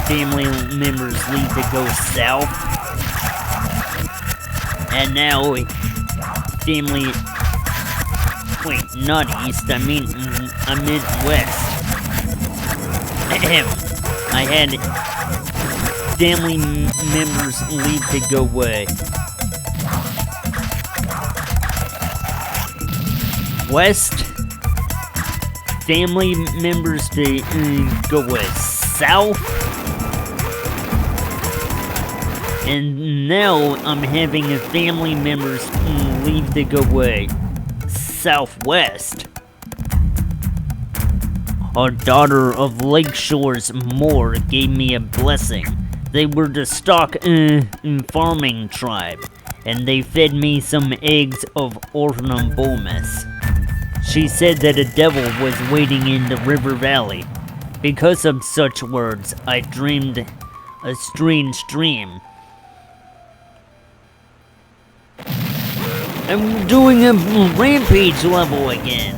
family members leave to go south, and now family, wait, not east, I meant west. I had family members leave to go west. Family members to go south. And now I'm having family members leave to go southwest. Our daughter of Lakeshore's Moor gave me a blessing. They were the stock farming tribe, and they fed me some eggs of Ornambomus. She said that a devil was waiting in the river valley. Because of such words, I dreamed a strange dream. I'm doing a rampage level again.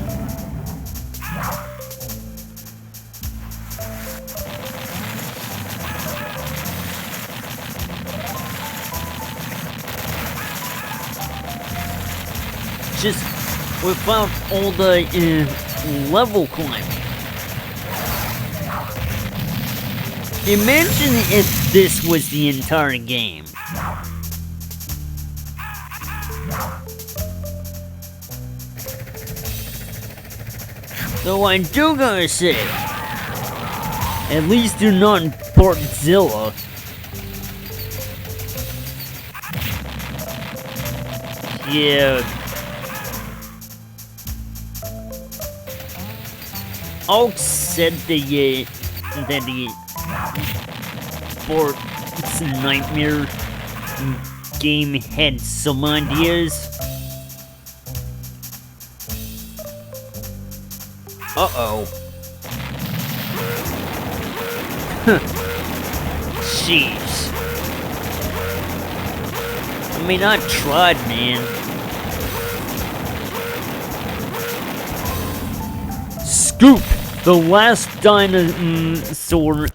Just without all the level climbing. Imagine if this was the entire game. Though I do gotta say, at least they're not in Portzilla. Yeah. Oak said that the Fort's Nightmare game had some ideas. Uh-oh. Jeez. I mean, I tried, man. Scoop! The last dinosaur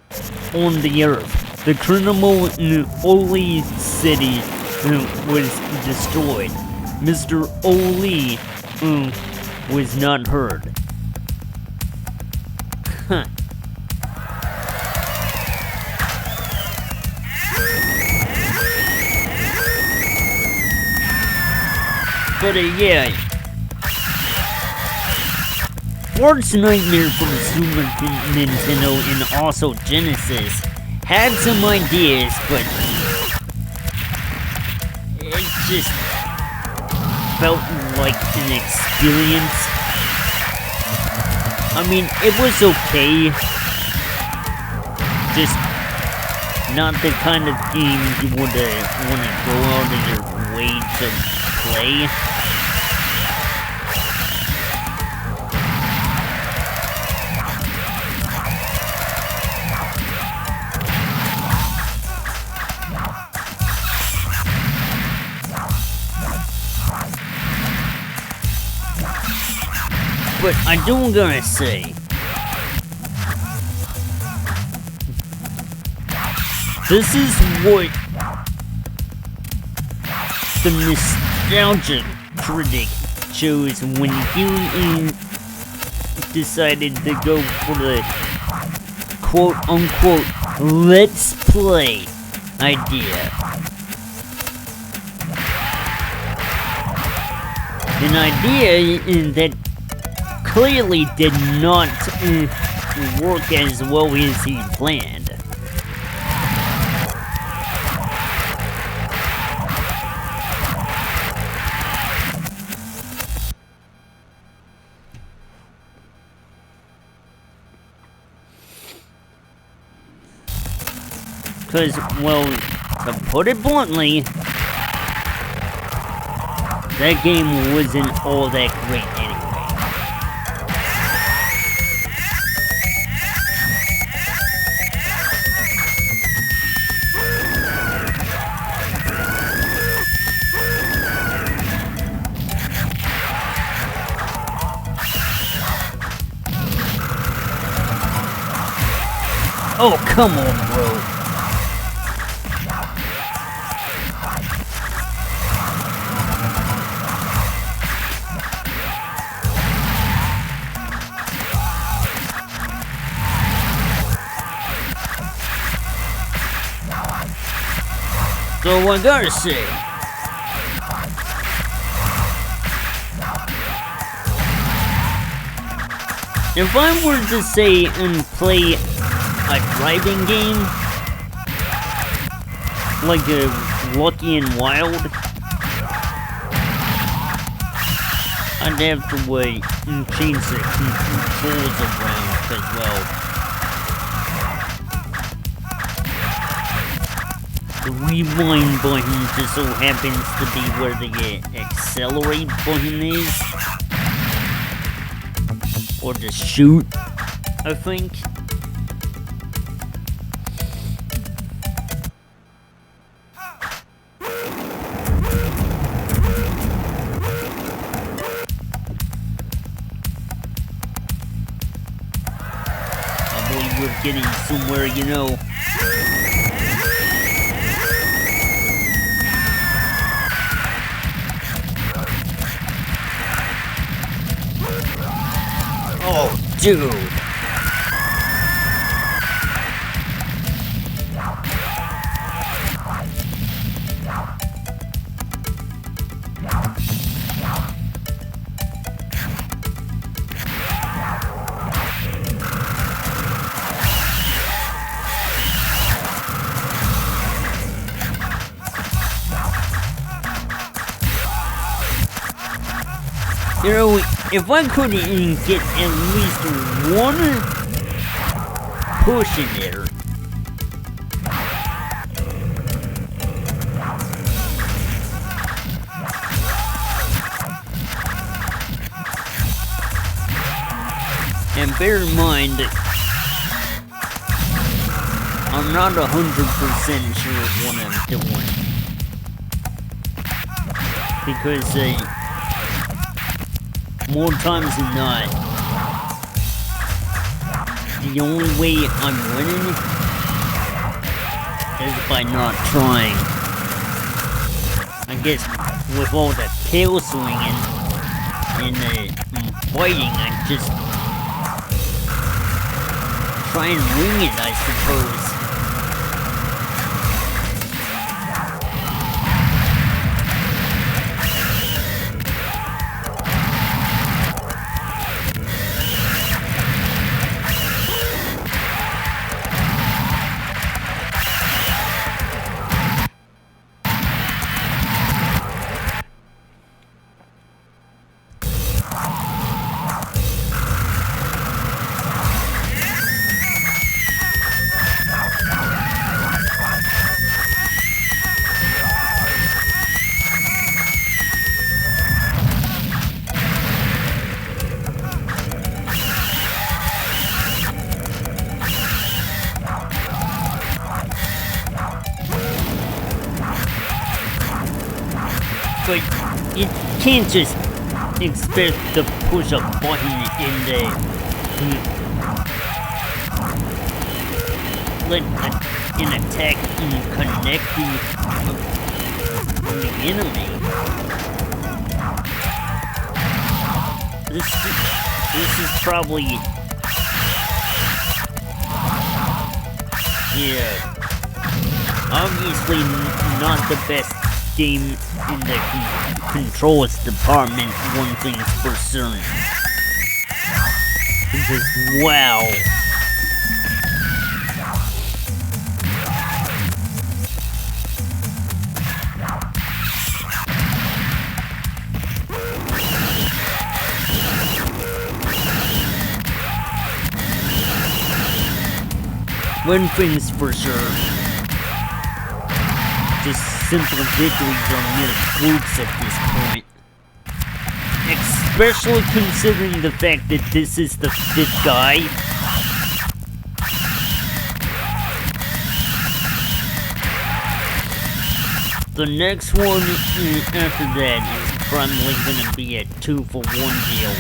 on the Earth. The criminal Oli city was destroyed. Mr. Oli was not heard. Huh. But yeah. Fort's Nightmare for the Super Nintendo and also Genesis had some ideas, but it just felt like an experience. I mean, it was okay, just not the kind of game you would want to go out of your way to play. But I do gotta say, this is what the nostalgia critic chose when he decided to go for the quote-unquote let's play idea. An idea that clearly did not work as well as he planned. Because, well, to put it bluntly, that game wasn't all that great anyway. Oh, come on, bro. So I gotta say, If I were to say and play a driving game, like a Lucky and Wild, I'd have to wait and change the controls around as well. The rewind button just so happens to be where the accelerate button is. Or the shoot, I think. I believe we're getting somewhere, you know. Oh, dude. You know, if I could get at least one push in there, and bear in mind, I'm not 100% sure of what I'm doing, because more times than not, the only way I'm winning is by not trying. I guess with all the tail swinging and fighting, I just try and wing it, I suppose. But you can't just expect to push a button in the let an attack connect the enemy. This is probably obviously not the best game in the controls department, one thing's for certain. Because, wow. One thing's for sure. Just simple victories are mere flukes at this point. Especially considering the fact that this is the 5th guy. The next one after that is probably gonna be a 2-for-1 deal.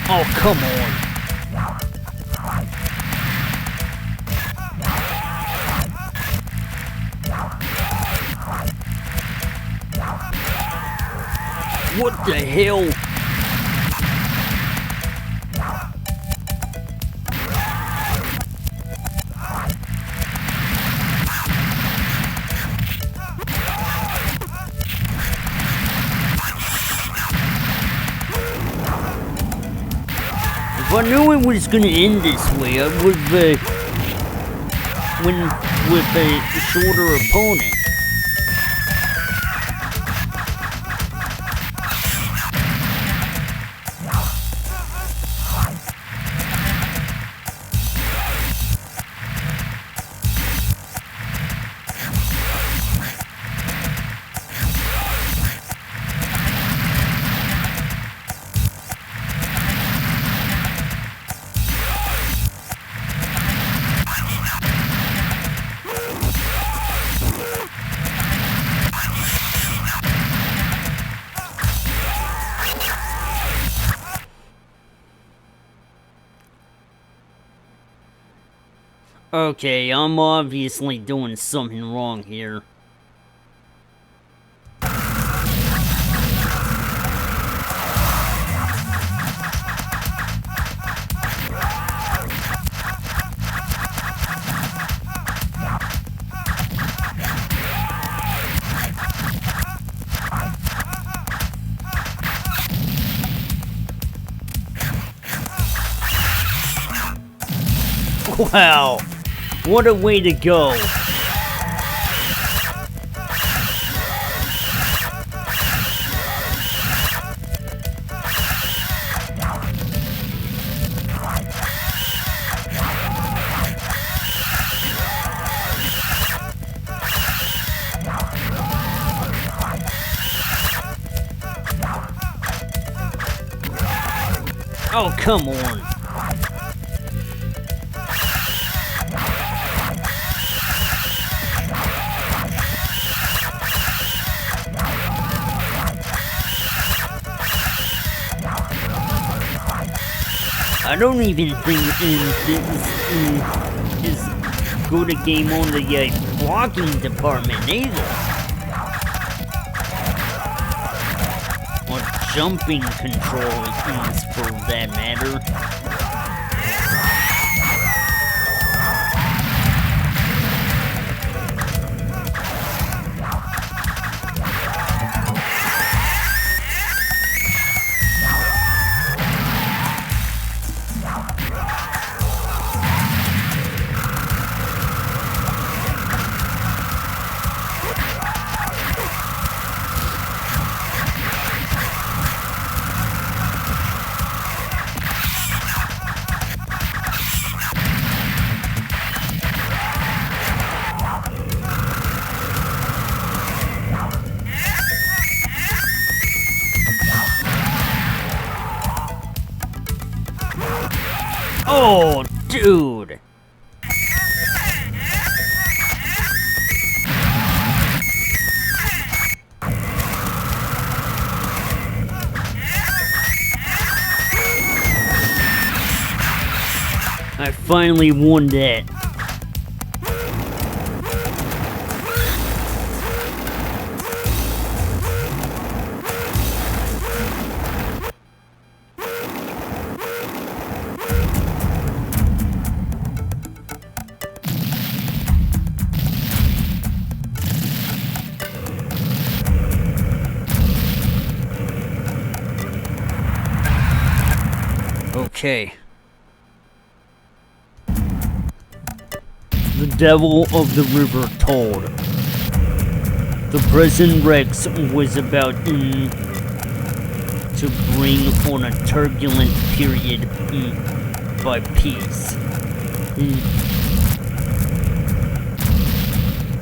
Oh, come on. What the hell? I knew it was gonna end this way, I would win with a shorter opponent. Okay, I'm obviously doing something wrong here. Wow, what a way to go. Oh, come on. I don't even think this is good a game on the blocking department either. Or jumping controls for that matter. Oh, dude! I finally won that. Okay. The Devil of the River told. The President Rex was about to bring on a turbulent period by peace.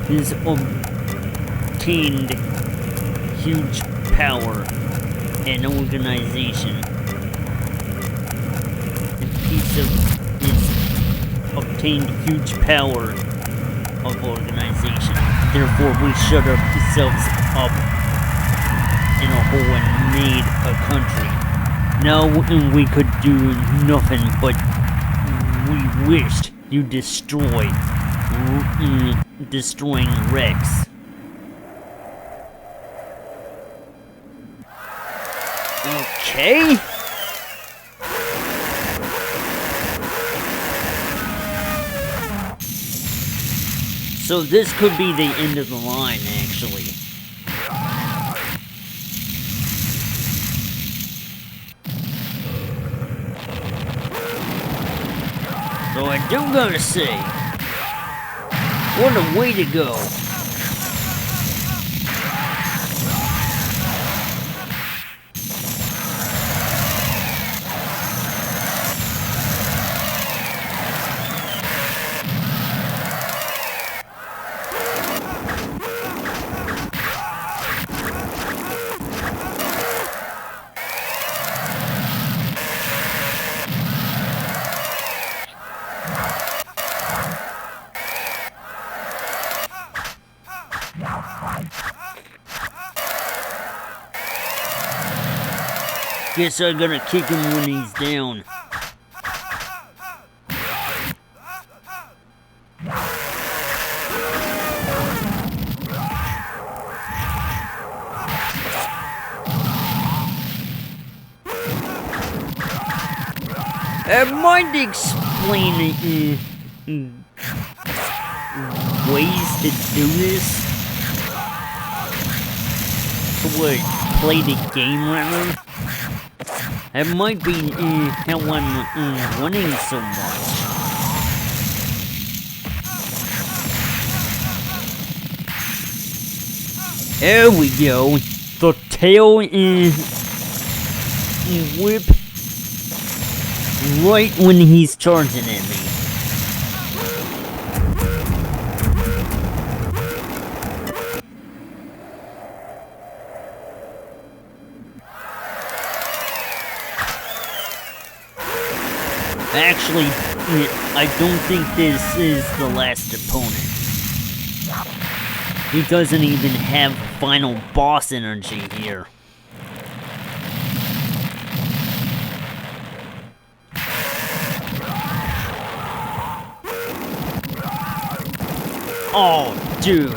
He's obtained huge power and organization. Is obtained huge power of organization. Therefore, we shut ourselves up in a hole and made a country. Now we could do nothing, but we wished you destroying Rex. Okay. So this could be the end of the line, actually. Don't gotta say. What a way to go. Guess I gotta kick him when he's down. I might explain ways to do this. To play the game rather. It might be how I'm winning so much. There we go. The tail whip right when he's charging at me. Actually, I don't think this is the last opponent. He doesn't even have final boss energy here. Oh, dude.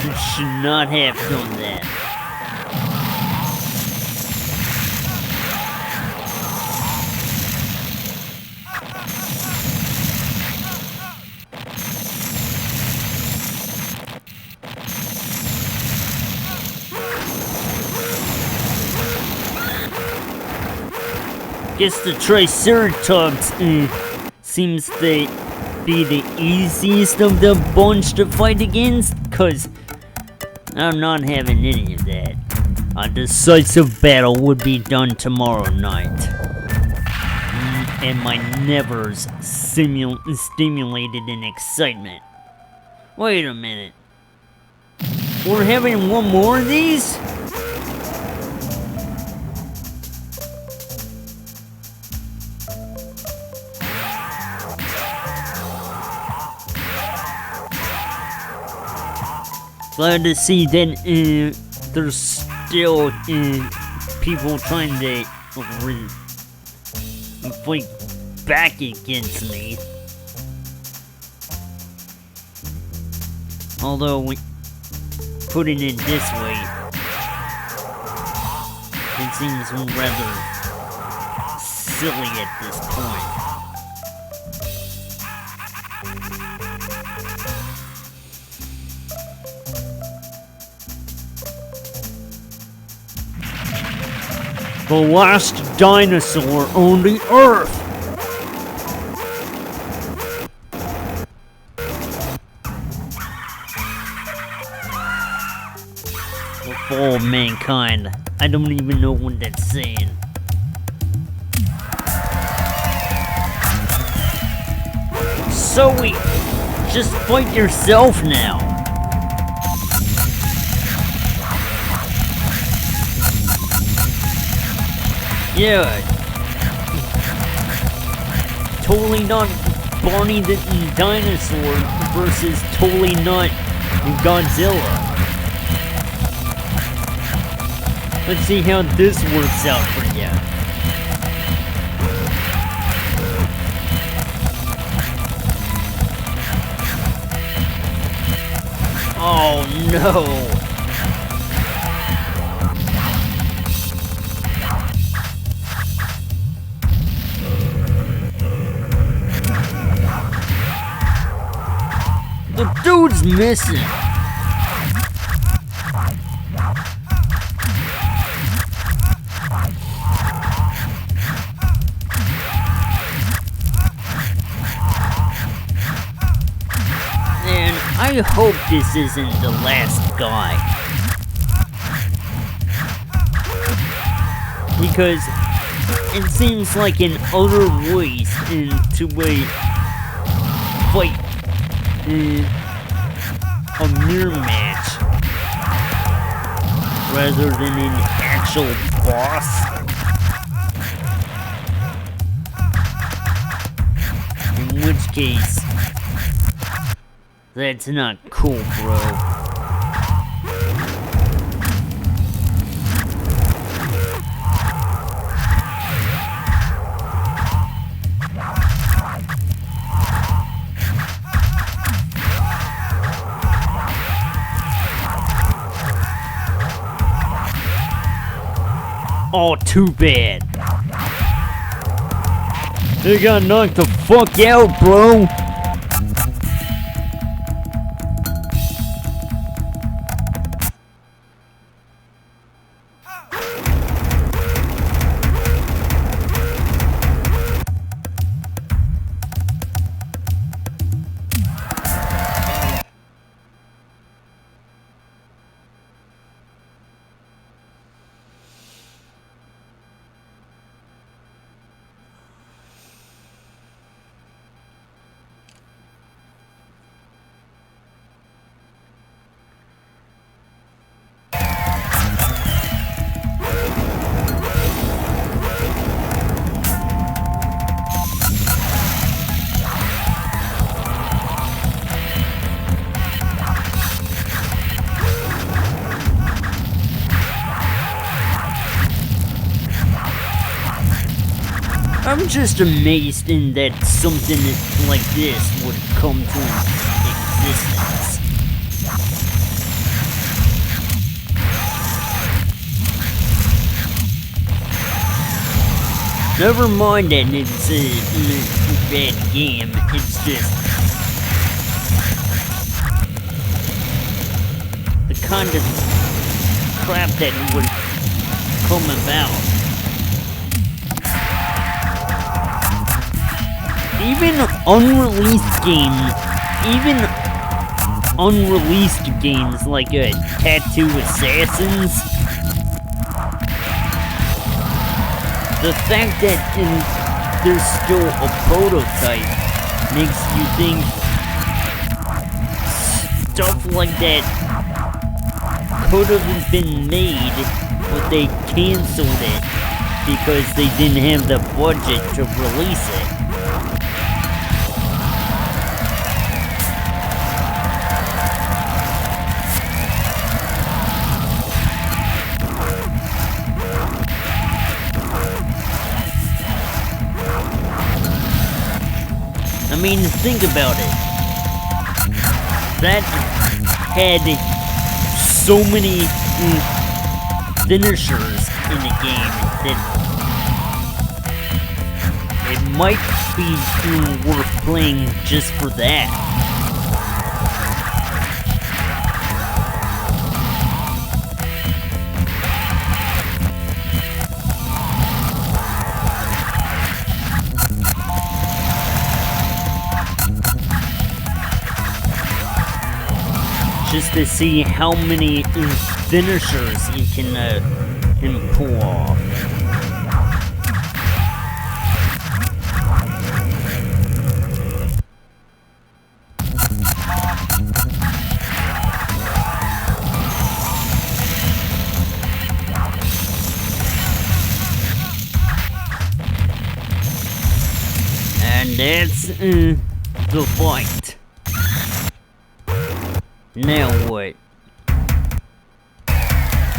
You should not have done that. Guess the Triceratops seems to be the easiest of the bunch to fight against, cause I'm not having any of that. A decisive battle would be done tomorrow night. And my nevers stimulated in excitement. Wait a minute. We're having one more of these? Glad to see that there's still people trying to fight back against me. Although, putting it this way, it seems rather silly at this point. The last dinosaur on the Earth! The fall of mankind. I don't even know what that's saying. Zoe! Just fight yourself now! Yeah. Totally not Barney the dinosaur versus totally not Godzilla. Let's see how this works out for you. Oh no! The dude's missing. I hope this isn't the last guy. Because it seems like in other ways into a fight a mirror match rather than an actual boss. In which case, that's not cool, bro. Oh, too bad. They got knocked the fuck out, bro. I'm just amazed in that something like this would come to existence. Never mind that it's a bad game, it's just the kind of crap that would come about. Even unreleased games like Tattoo Assassins, the fact that there's still a prototype makes you think stuff like that could have been made, but they canceled it because they didn't have the budget to release it. I mean, think about it. That had so many finishers in the game that it might be worth playing just for that. Just to see how many finishers you can pull off. And that's the fight. Now what?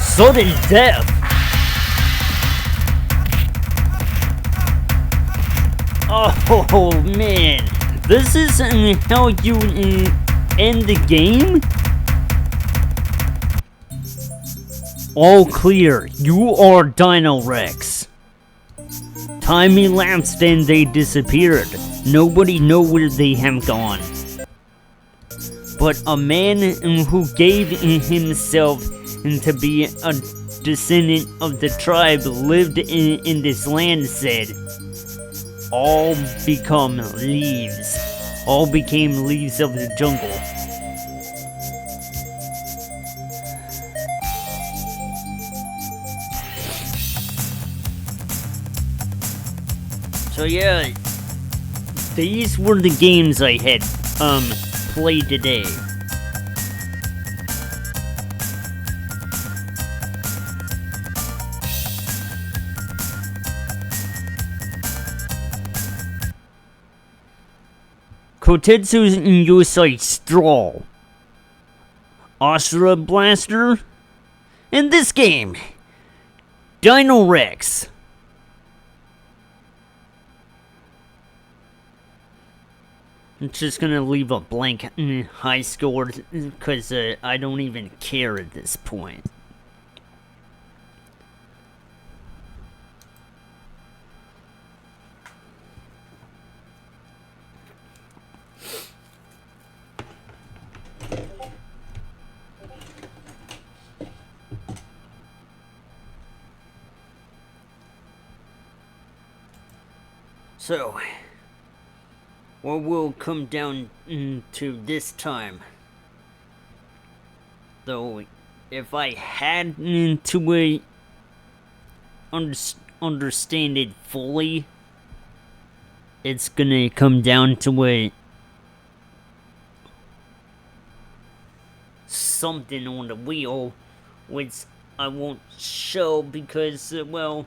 Sudden death! Oh man, this is how you end the game? All clear, you are Dino Rex. Time elapsed and they disappeared. Nobody knows where they have gone. But a man who gave himself to be a descendant of the tribe lived in this land said, all become leaves. All became leaves of the jungle. So yeah, these were the games I had played today. Kotetsu Yosai Straw, Astra Blaster, and this game, Dino Rex. I'm just gonna leave a blank high score because I don't even care at this point. So, what will come down to this time? Though, if I had to understand it fully, it's gonna come down to something on the wheel, which I won't show because, well,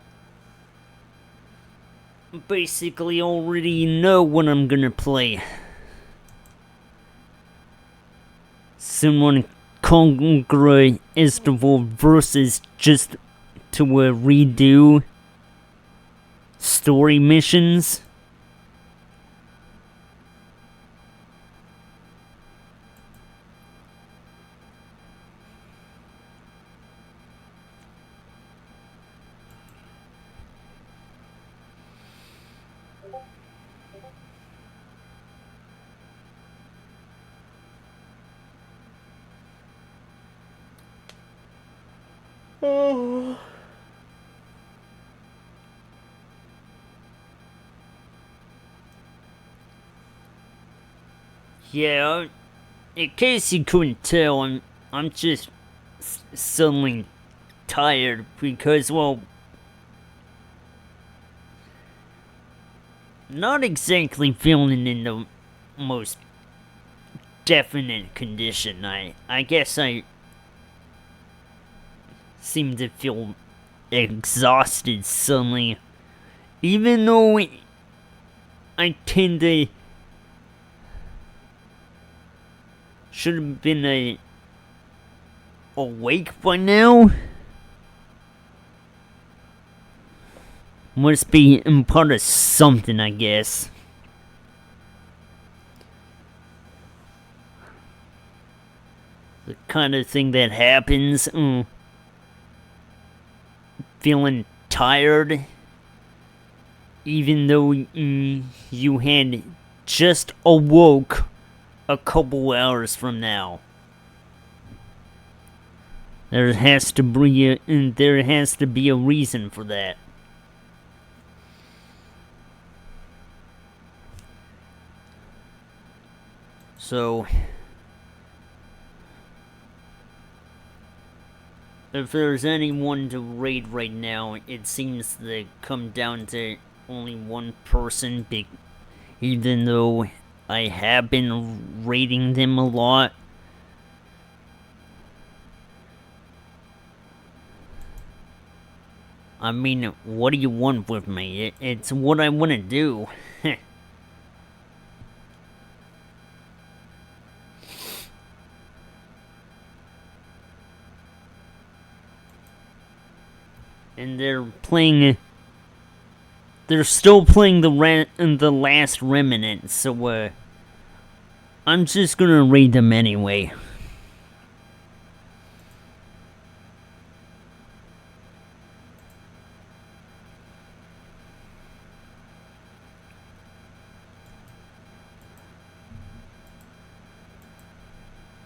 basically already know what I'm gonna play. Someone Conqueror Istanbul versus just to redo story missions. Oh. Yeah, in case you couldn't tell, I'm just suddenly tired because, well, not exactly feeling in the most definite condition. I guess I seem to feel exhausted suddenly, even though I tend to should have been awake by now. Must be part of something, I guess. The kind of thing that happens. Feeling tired, even though you had just awoke a couple hours from now. There has to be a reason for that. So, if there's anyone to raid right now, it seems to come down to only one person, even though I have been raiding them a lot. I mean, what do you want with me? It's what I want to do. And they're still playing the Last Remnant, so I'm just gonna raid them anyway.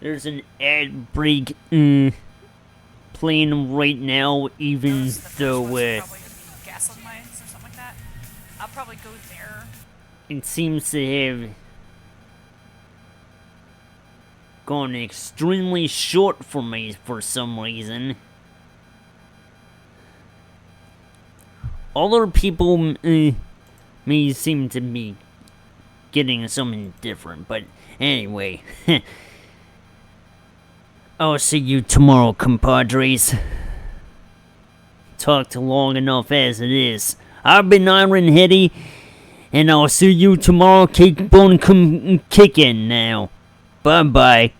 There's an ad break playing right now, even though Gaslight Mines or something like that. I'll probably go there. It seems to have gone extremely short for me for some reason. Other people Me seem to be getting something different, but anyway. I'll see you tomorrow, compadres. Talked long enough as it is. I've been Iron Heady, and I'll see you tomorrow. Keep on kicking now. Bye-bye.